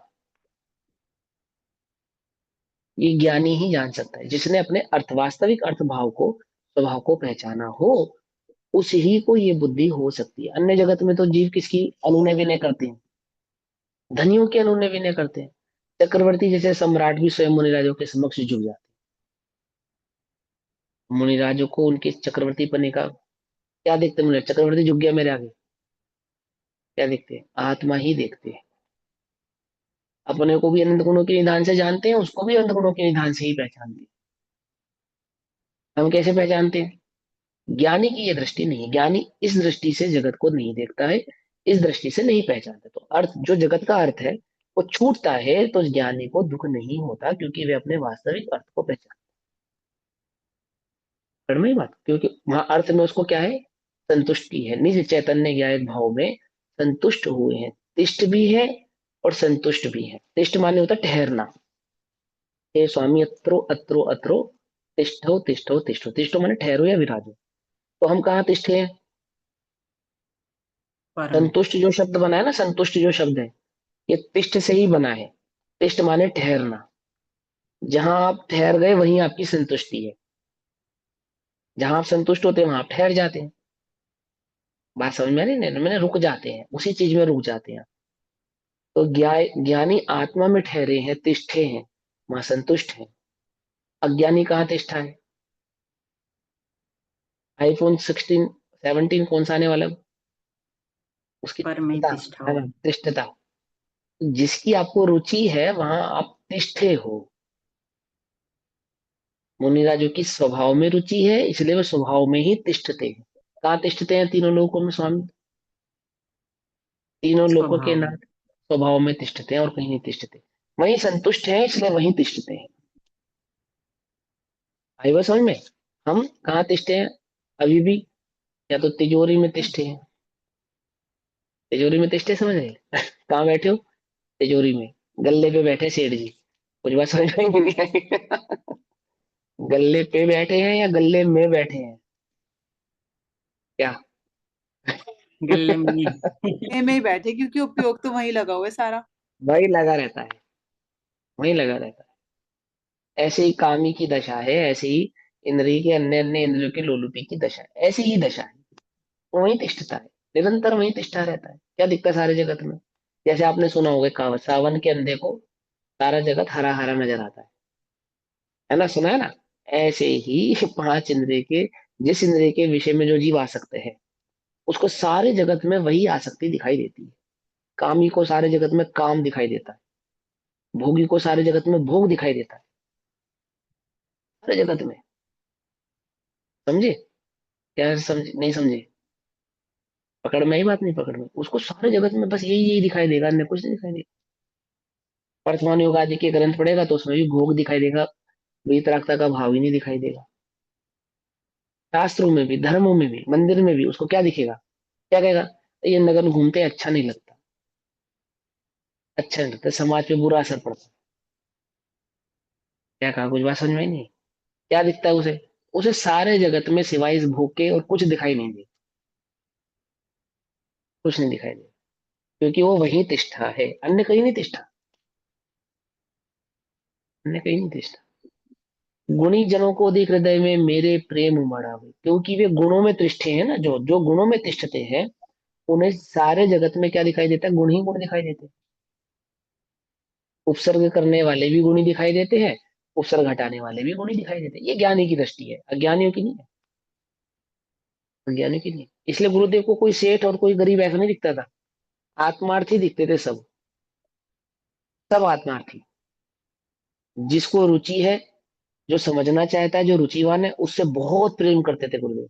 ये ज्ञानी ही जान सकता है, जिसने अपने अर्थ, वास्तविक अर्थ भाव को, स्वभाव को पहचाना हो, उस ही को ये बुद्धि हो सकती है। अन्य जगत में तो जीव किसकी अनुनय विनय करते हैं? धनियों के अनुनय विनय करते हैं। चक्रवर्ती जैसे सम्राट भी स्वयं मुनिराजों के समक्ष झुक जाते हैं। मुनिराजों को उनके चक्रवर्ती पने का क्या देखते मुझे, चक्रवर्ती झुक गया मेरे आगे, क्या देखते हैं, आत्मा ही देखते हैं। अपने को भी अनंत गुणों के निधान से जानते हैं, उसको भी अनंत गुणों के निधान से ही पहचानते हैं। हम कैसे पहचानते हैं? ज्ञानी की ये दृष्टि नहीं है, ज्ञानी इस दृष्टि से जगत को नहीं देखता है, इस दृष्टि से नहीं पहचानता। तो अर्थ, जो जगत का अर्थ है वो छूटता है तो ज्ञानी को दुख नहीं होता, क्योंकि वे अपने वास्तविक अर्थ को पहचान कर में बात, क्योंकि वहां अर्थ में उसको क्या है, संतुष्टि है। निज चैतन्य ज्ञायक भाव में संतुष्ट हुए हैं, तिष्ठ भी है और संतुष्ट भी है। तिष्ठ माने होता है ठहरना। हे स्वामी अत्रो अत्रो अत्रो, तिष्ठो तिष्ठो तिष्ठो, तिष्ठो माने ठहरो या विराजो। तो हम कहाँ तिष्ठे हैं? परम। संतुष्ट जो शब्द बना है ना, संतुष्ट जो शब्द है, ये तिष्ठ से ही बना है। तिष्ठ माने ठहरना। जहां आप ठहर गए वहीं आपकी संतुष्टि है। जहां आप संतुष्ट होते हैं वहां आप ठहर जाते हैं। बात समझ में आ रही है ना? मैंने रुक जाते हैं, उसी चीज में रुक जाते हैं। तो ज्ञानी आत्मा में ठहरे हैं, तिष्ठे हैं, वहां संतुष्ट है। अज्ञानी कहाँ तिष्ठा है? आईफोन 16 17 कौन सा आने वाला है? उसकी पर में तिष्ठता तिष्ठा है हो। ना, तिष्ठता। जिसकी आपको रुचि है वहां आप तिष्ठे हो। मुनिराजों की स्वभाव में रुचि है, इसलिए वे स्वभाव में ही तिष्ठते हैं। कहाँ तिष्ठते हैं तीनों लोकों में स्वामी? तीनों लोकों के स्वभाव में। नाथ स्वभाव में तिष्ठते हैं और कहीं नहीं तिष्ठते। वहीं संतुष्ट हैं इसलिए वहीं तिष्ठते हैं। आई बात समझ में? हम कहाँ तिष्ठे हैं अभी भी? या तो तिजोरी में तिष्ठे हैं। तिजोरी में तिष्ठे, समझ रहे? कहाँ बैठे हो? तिजोरी में। गल्ले पे बैठे सेठ जी। कुछ बात समझ में नहीं आई? गल्ले पे बैठे हैं या गल्ले में बैठे हैं? क्या? गले में। में ही बैठे, क्योंकि उपयोग तो वहीं लगा हुआ है सारा। वही लगा रहता है, वही लगा रहता है। ऐसे ही कामी की दशा है, ऐसे ही इंद्रिय के अन्य अन्य इंद्रियों के लोलुपी की दशा है, ऐसी ही दशा है। वो वहीं तिष्ठता है, निरंतर वहीं तिष्ठा रहता है। क्या दिखता है सारे जगत में? जैसे आपने सुना होगा कहावत, सावन के अंधे को सारा जगत हरा हरा नजर आता है ना? सुना है ना? ऐसे ही पांच इंद्रिय के, जिस इंद्रिय के विषय में जो जीव आ सकते हैं, उसको सारे जगत में वही आसक्ति दिखाई देती है। कामी को सारे जगत में काम दिखाई देता है, भोगी को सारे जगत में भोग दिखाई देता है। सारे जगत में। समझे? क्या समझ नहीं समझे? पकड़ में आई बात? नहीं पकड़ में? उसको सारे जगत में बस यही यही दिखाई देगा, अन्य कुछ नहीं दिखाई देगा। वर्तमान योग आदि के ग्रंथ पढ़ेगा तो उसमें भी भोग दिखाई देगा, वीतरागता का भाव ही नहीं दिखाई देगा। शास्त्रों में भी, धर्मों में भी, मंदिर में भी उसको क्या दिखेगा? क्या कहेगा? ये नगन घूमते हैं, अच्छा नहीं लगता, अच्छा नहीं लगता, समाज पे बुरा असर पड़ता है। क्या कहा? कुछ बात समझ में आई नहीं? क्या दिखता है उसे? उसे सारे जगत में सिवाय इस भोग के और कुछ दिखाई नहीं दे, कुछ नहीं दिखाई दे, क्योंकि वो वही तिष्ठा है, अन्य कहीं नहीं तिष्ठा, अन्य कहीं नहीं तिष्ठा। गुणी जनों को देख हृदय में मेरे प्रेम उमड़ा हुए, क्योंकि वे गुणों में तिष्ठे हैं ना, जो जो गुणों में तिष्ठते हैं, उन्हें सारे जगत में क्या दिखाई देता है? गुण ही गुण दिखाई देते हैं। उपसर्ग करने वाले भी गुणी दिखाई देते हैं, उपसर्ग हटाने वाले भी गुणी दिखाई देते हैं। ये ज्ञानी की दृष्टि है, अज्ञानियों की नहीं है। अज्ञानियों की नहीं है। इसलिए गुरुदेव को कोई सेठ और कोई गरीब ऐसा नहीं दिखता था, आत्मार्थी दिखते थे सब। सब आत्मार्थी। जिसको रुचि है, जो समझना चाहता है, जो रुचिवान है, उससे बहुत प्रेम करते थे गुरुदेव।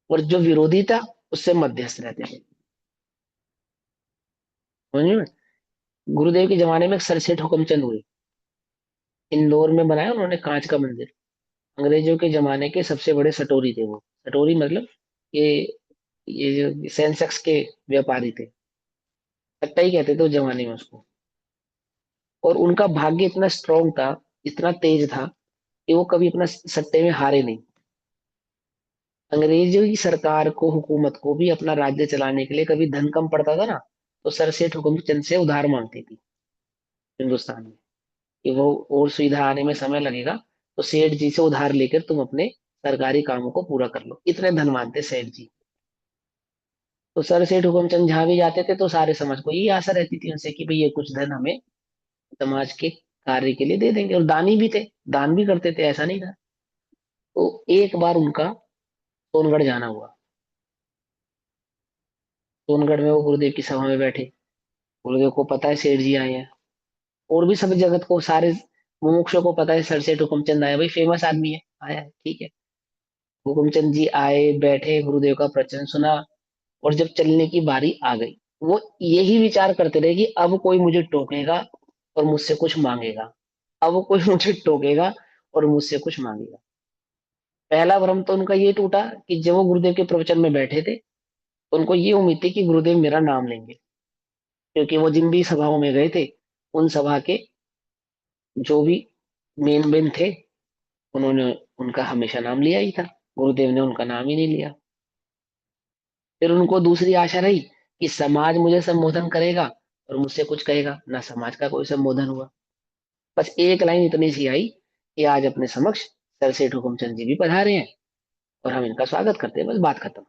और जो विरोधी था उससे मध्यस्थ रहते थे। समझ में? गुरुदेव के जमाने में एक सरसेठ हुकमचंद हुए, इंदौर में बनाया उन्होंने कांच का मंदिर। अंग्रेजों के जमाने के सबसे बड़े सटोरी थे वो। सटोरी मतलब ये ये जो सेंसेक्स के व्यापारी थे, सट्टा ही कहते थे उस जमाने में उसको। और उनका भाग्य इतना स्ट्रांग था, इतना तेज था, कि वो कभी अपना सट्टे में हारे नहीं। अंग्रेजों की सरकार को, हुकूमत को भी अपना राज्य चलाने के लिए कभी धन कम पड़ता था ना, तो सरसेठ हुकमचंद से उधार मांगती थी हिंदुस्तान में, कि वो और सुविधा आने में समय लगेगा, तो सेठ जी से उधार लेकर तुम अपने सरकारी कामों को पूरा कर लो। इतने धनवान थे सेठ जी। तो सर सेठ हुकमचंद जहां भी जाते थे तो सारे समाज को यही आशा रहती थी उनसे कि भाई ये कुछ धन हमें समाज के कार्य के लिए दे देंगे। और दानी भी थे, दान भी करते थे, ऐसा नहीं था। तो एक बार उनका सोनगढ़ जाना हुआ। सोनगढ़ में वो गुरुदेव की सभा में बैठे। गुरुदेव को पता है सेठ जी आए हैं, और भी सब जगत को, सारे मुमुक्षुओं को पता है सर सेठ हुकुमचंद आया, भाई फेमस आदमी है, आया है, ठीक है। हुकुमचंद जी आए, बैठे, गुरुदेव का प्रवचन सुना, और जब चलने की बारी आ गई, वो यही विचार करते रहे कि अब कोई मुझे टोकेगा और मुझसे कुछ मांगेगा, अब कोई मुझे टोकेगा और मुझसे कुछ मांगेगा। पहला भ्रम तो उनका ये टूटा कि जब वो गुरुदेव के प्रवचन में बैठे थे, तो उनको ये उम्मीद थी कि गुरुदेव मेरा नाम लेंगे, क्योंकि वो जिन भी सभाओं में गए थे, उन सभा के जो भी मेन मेन थे, उन्होंने उनका हमेशा नाम लिया ही था। गुरुदेव ने उनका नाम ही नहीं लिया। फिर उनको दूसरी आशा रही कि समाज मुझे संबोधन करेगा और मुझसे कुछ कहेगा, ना समाज का कोई संबोधन हुआ। बस एक लाइन इतनी सी आई कि आज अपने समक्ष सर सेठ हुकुमचंद जी भी पधारे हैं और हम इनका स्वागत करते हैं, बस बात खत्म।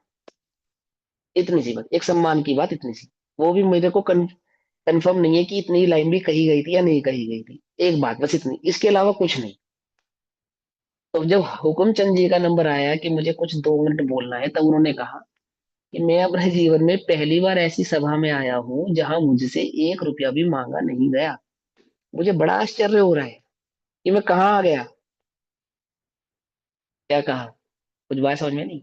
इतनी सी बात, एक सम्मान की बात, इतनी सी। वो भी मेरे को कंफर्म नहीं है कि इतनी लाइन भी कही गई थी या नहीं कही गई थी, एक बात बस इतनी, इसके अलावा कुछ नहीं। तो जब हुकुमचंद जी का नंबर आया कि मुझे कुछ 2 मिनट बोलना है, तब उन्होंने कहा कि मैं अपने जीवन में पहली बार ऐसी सभा में आया हूं जहां मुझसे 1 रुपया भी मांगा नहीं गया। मुझे बड़ा आश्चर्य हो रहा है कि मैं कहाँ आ गया। क्या कहा? कुछ बात समझ में नहीं।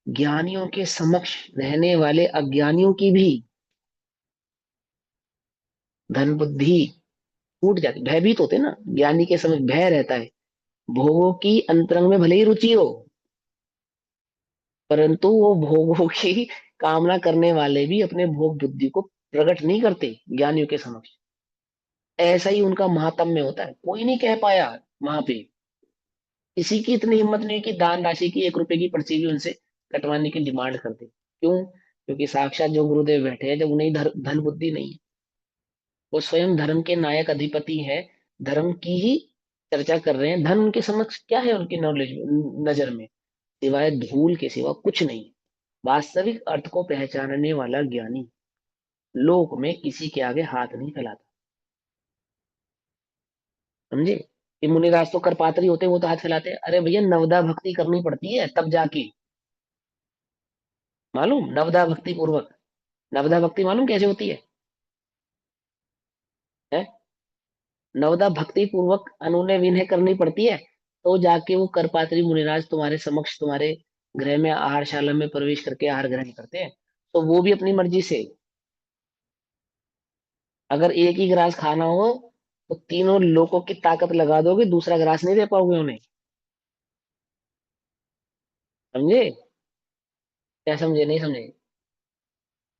ज्ञानियों के समक्ष रहने वाले अज्ञानियों की भी धन बुद्धि टूट जाती, भयभीत होते ना, ज्ञानी के समक्ष भय रहता है। भोगों की अंतरंग में भले ही रुचि हो, परंतु वो भोगों की कामना करने वाले भी अपने भोग बुद्धि को प्रकट नहीं करते ज्ञानियों के समक्ष। ऐसा ही उनका महात्म्य होता है, कोई नहीं कह पाया वहां पे। किसी की इतनी हिम्मत नहीं कि दान राशि की 1 रुपए की पर्ची भी उनसे कटवाने की डिमांड करते। क्यों? क्योंकि साक्षात जो गुरुदेव बैठे हैं, जब उन्हें धन बुद्धि नहीं है, वो स्वयं धर्म के नायक अधिपति हैं, धर्म की ही चर्चा कर रहे हैं, धन उनके समक्ष क्या है, उनकी नॉलेज नजर में सिवाय धूल के सिवा कुछ नहीं। वास्तविक अर्थ को पहचानने वाला ज्ञानी लोक में किसी के आगे हाथ नहीं फैलाता। समझे? कि मुनिराज तो करपात्री होते हैं, वो तो हाथ फैलाते हैं। अरे भैया, नवदा भक्ति करनी पड़ती है तब जाके मालूम, नवदा भक्ति पूर्वक। नवदा भक्ति मालूम कैसे होती है? नवदा भक्ति पूर्वक अनुनय विनय करनी पड़ती है, तो जाके वो करपात्री मुनिराज तुम्हारे समक्ष, तुम्हारे गृह में, आहारशाला में प्रवेश करके आहार ग्रहण करते हैं। तो वो भी अपनी मर्जी से, अगर एक ही गिलास खाना हो तो तीनों लोगों की ताकत लगा दोगे, दूसरा गिलास नहीं दे पाओगे उन्हें। समझे? क्या समझे? नहीं समझे?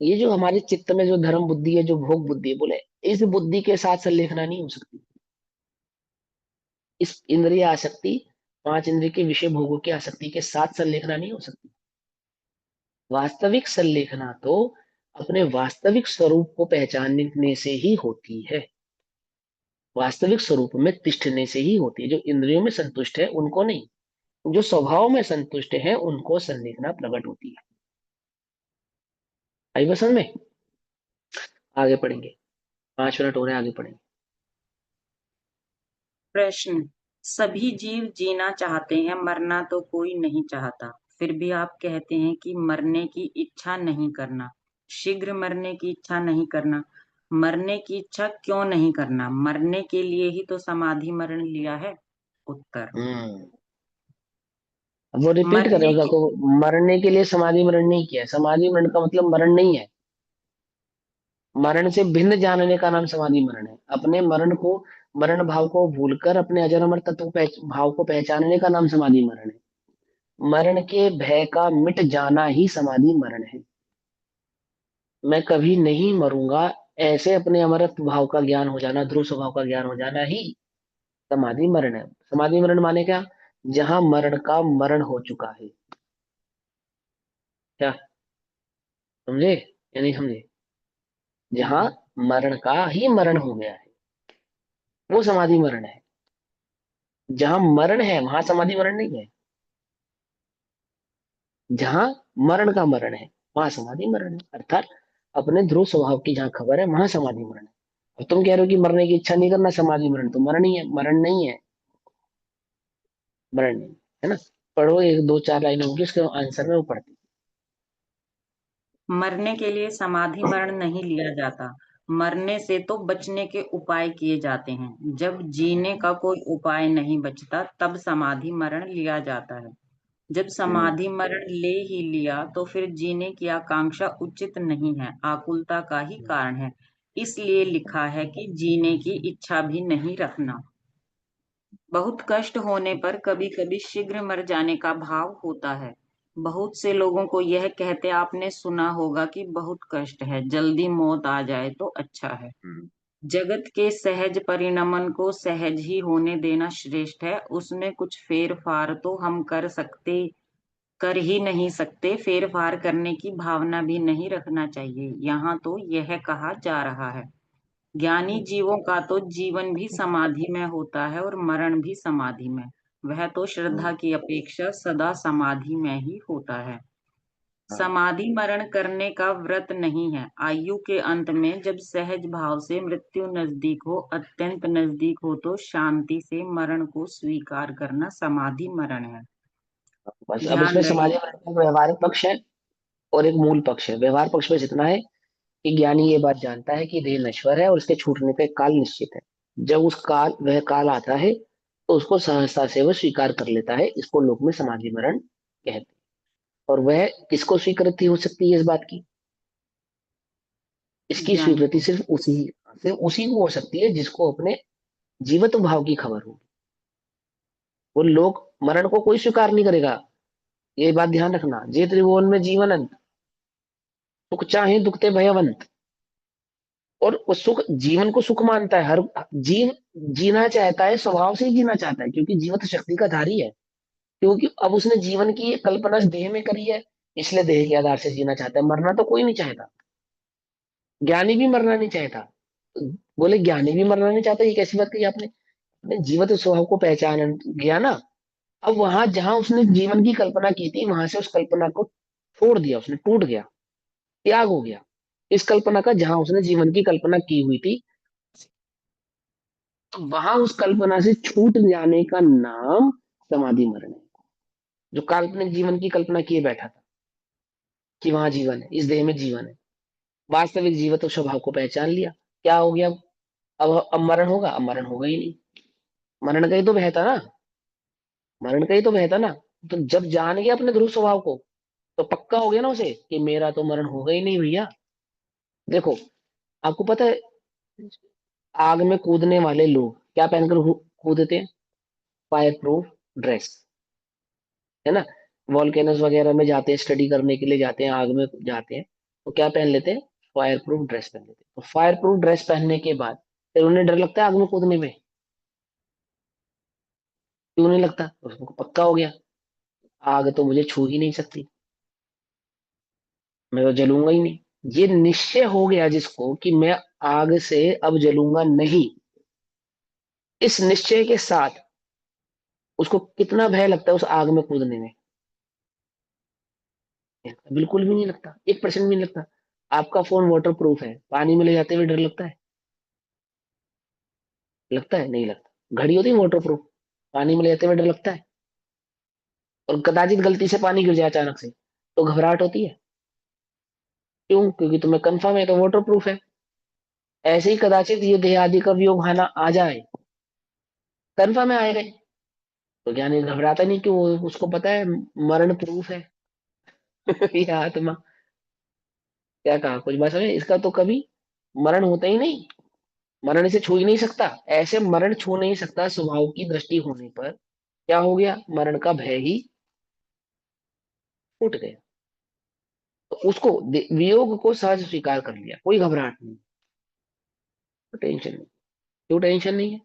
ये जो हमारे चित्त में जो धर्म बुद्धि है, जो भोग बुद्धि है, बोले इस बुद्धि के साथ संलेखना नहीं हो सकती। इस इंद्रिय आसक्ति, 5 इंद्रिय के विषय भोगों की आसक्ति के साथ संलेखना नहीं हो सकती। वास्तविक संलेखना तो अपने वास्तविक स्वरूप को पहचानने से ही होती है, वास्तविक स्वरूप में तिष्ठने से ही होती है। जो इंद्रियों में संतुष्ट है उनको नहीं, जो स्वभाव में संतुष्ट है उनको संलेखना प्रकट होती है। आई बस में, आगे पढ़ेंगे, 5 मिनट हो रहे हैं, आगे पढ़ेंगे। प्रश्न। सभी जीव जीना चाहते हैं, मरना तो कोई नहीं चाहता, फिर भी आप कहते हैं कि मरने की इच्छा नहीं करना, शीघ्र मरने की इच्छा नहीं करना। मरने की इच्छा क्यों नहीं करना? मरने के लिए ही तो समाधि मरण लिया है। उत्तर। हम्म। अब वो रिपीट कर रहे मरने हो की को, मरने के लिए समाधि मरण नहीं किया है। समाधि मरण का मतलब मरण नहीं है, मरण से भिन्न जानने का नाम समाधि मरण है। अपने मरण को, मरण भाव को भूलकर अपने अजर अमर तत्व भाव को पहचानने का नाम समाधि मरण है। मरण के भय का मिट जाना ही समाधि मरण है। मैं कभी नहीं मरूंगा, ऐसे अपने अमरत्व भाव का ज्ञान हो जाना, ध्रुव स्वभाव का ज्ञान हो जाना ही समाधि मरण है। समाधि मरण माने क्या? जहां मरण का मरण हो चुका है। क्या समझे या नहीं समझे? जहां मरण का ही मरण हो गया है, वो समाधि मरण है। जहां मरण है वहां समाधि मरण नहीं है। जहां मरण का मरण है वहां समाधि मरण है, अर्थात अपने ध्रुव स्वभाव की जहां खबर है वहां समाधि मरण है। और तुम कह रहे हो कि मरने की इच्छा नहीं करना समाधि मरण, तो मरण ही है, मरण नहीं है, मरण नहीं है ना। पढ़ो, एक दो चार लाइन होगी उसके आंसर में वो पढ़ती। मरने के लिए समाधि मरण नहीं लिया जाता, मरने से तो बचने के उपाय किए जाते हैं। जब जीने का कोई उपाय नहीं बचता तब समाधि मरण लिया जाता है। जब समाधि मरण ले ही लिया तो फिर जीने की आकांक्षा उचित नहीं है, आकुलता का ही कारण है। इसलिए लिखा है कि जीने की इच्छा भी नहीं रखना। बहुत कष्ट होने पर कभी कभी शीघ्र मर जाने का भाव होता है। बहुत से लोगों को यह कहते आपने सुना होगा कि बहुत कष्ट है, जल्दी मौत आ जाए तो अच्छा है। जगत के सहज परिणमन को सहज ही होने देना श्रेष्ठ है। उसमें कुछ फेर फार तो हम कर ही नहीं सकते, फेर फार करने की भावना भी नहीं रखना चाहिए। यहाँ तो यह कहा जा रहा है, ज्ञानी जीवों का तो जीवन भी समाधि में होता है और मरण भी समाधि में। वह तो श्रद्धा की अपेक्षा सदा समाधि में ही होता है। समाधि मरण करने का व्रत नहीं है। आयु के अंत में जब सहज भाव से मृत्यु नजदीक हो, अत्यंत नजदीक हो, तो शांति से मरण को स्वीकार करना समाधि मरण है। बस अब इसमें ध्यान रहे। समाधि मरण का एक व्यवहारिक पक्ष है और एक मूल पक्ष है। व्यवहार पक्ष में जितना है कि ज्ञानी ये बात जानता है कि देह नश्वर है और उसके छूटने पे काल निश्चित है। जब उस काल वह काल आता है तो उसको सहजता से वह स्वीकार कर लेता है। इसको लोक में समाधि मरण कहते हैं। और वह किसको स्वीकृति हो सकती है इस बात की? इसकी ज्ञानी स्वीकृति को। सिर्फ उसी को हो सकती है जिसको अपने जीवित भाव की खबर हो। वो लोग मरण को कोई स्वीकार नहीं करेगा। ये बात ध्यान रखना। जे त्रिभुवन में जीवन अंत, सुख चाहे दुखते भयवंत। और वो सुख, जीवन को सुख मानता है। हर जीव जीना चाहता है, स्वभाव से ही जीना चाहता है, क्योंकि जीवत शक्ति का धारी है। क्योंकि अब उसने जीवन की कल्पना देह में करी है, इसलिए देह के आधार से जीना चाहता है। मरना तो कोई नहीं चाहता। ज्ञानी भी मरना नहीं चाहता। बोले ज्ञानी भी मरना नहीं चाहता, ये कैसी बात कही आपने? अपने जीवत स्वभाव को पहचान गया ना। अब वहां जहां उसने जीवन की कल्पना की थी, वहां से उस कल्पना को छोड़ दिया, उसने टूट गया, त्याग हो गया इस कल्पना का। जहां उसने जीवन की कल्पना की हुई थी, तो वहां उस कल्पना से छूट जाने का नाम समाधि मरण है। जो काल्पनिक जीवन की कल्पना किए बैठा था कि वहां जीवन है, इस देह में जीवन है, वास्तविक जीवन तो स्वभाव को पहचान लिया, क्या हो गया? अब मरण होगा? अब मरण होगा ही नहीं। मरण का ही तो भय था ना। मरण का ही तो भय था ना। तो जब जान गया अपने ध्रुव स्वभाव को, तो पक्का हो गया ना उसे कि मेरा तो मरण होगा ही नहीं भैया। देखो, आपको पता है, आग में कूदने वाले लोग क्या पहनकर कूदते हैं? फायर प्रूफ ड्रेस, है ना। वॉल्केनोस वगैरह में जाते हैं, स्टडी करने के लिए जाते हैं, आग में जाते हैं, तो क्या पहन लेते हैं? फायर प्रूफ ड्रेस पहन लेते हैं। तो फायर प्रूफ ड्रेस पहनने के बाद फिर उन्हें डर लगता है आग में कूदने में? क्यों नहीं लगता? उसको पक्का हो गया, आग तो मुझे छू ही नहीं सकती, मैं तो जलूंगा ही नहीं। ये निश्चय हो गया जिसको कि मैं आग से अब जलूंगा नहीं, इस निश्चय के साथ उसको कितना भय लगता है उस आग में कूदने में? बिल्कुल भी नहीं लगता, 1% भी नहीं लगता। आपका फोन वाटर प्रूफ है, पानी में ले जाते हुए डर लगता है? लगता है? नहीं लगता। घड़ी होती है वाटर प्रूफ, पानी में ले जाते हुए डर लगता है? और कदाचित गलती से पानी गिर जाए अचानक से, तो घबराहट होती है। क्यों? क्योंकि तुम्हें कंफर्म है तो वाटर प्रूफ है। ऐसे ही कदाचित ये देह आदि का वियोग हाना आ जाए, कंफर्म है आएगा ही। तो ज्ञानी घबराता नहीं, क्यों? उसको पता है मरण प्रूफ है। ये आत्मा, क्या कहा? कुछ बात समझे? इसका तो कभी मरण होता ही नहीं, मरण इसे छू ही नहीं सकता। ऐसे मरण छू नहीं सकता स्वभाव की दृष्टि होने पर क्या हो गया? मरण का भय ही उठ गया। तो उसको वियोग को सहज स्वीकार कर लिया, कोई घबराहट नहीं, तो टेंशन नहीं। क्यों टेंशन नहीं है?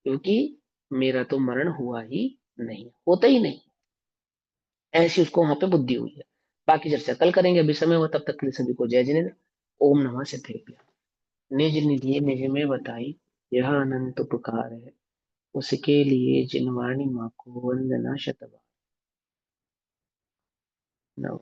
क्योंकि मेरा तो मरण हुआ ही नहीं, होता ही नहीं। ऐसी उसको वहां पे बुद्धि हुई है। बाकी चर्चा कल करेंगे, अभी समय हुआ, तब तक के लिए सभी को जय जिनेन्द्र। ओम नमः सिद्धेभ्य। निज निधि निज में बताई, यह अनंत उपकार है, उसके लिए जिनवाणी माँ को वंदना शतबार। नमः।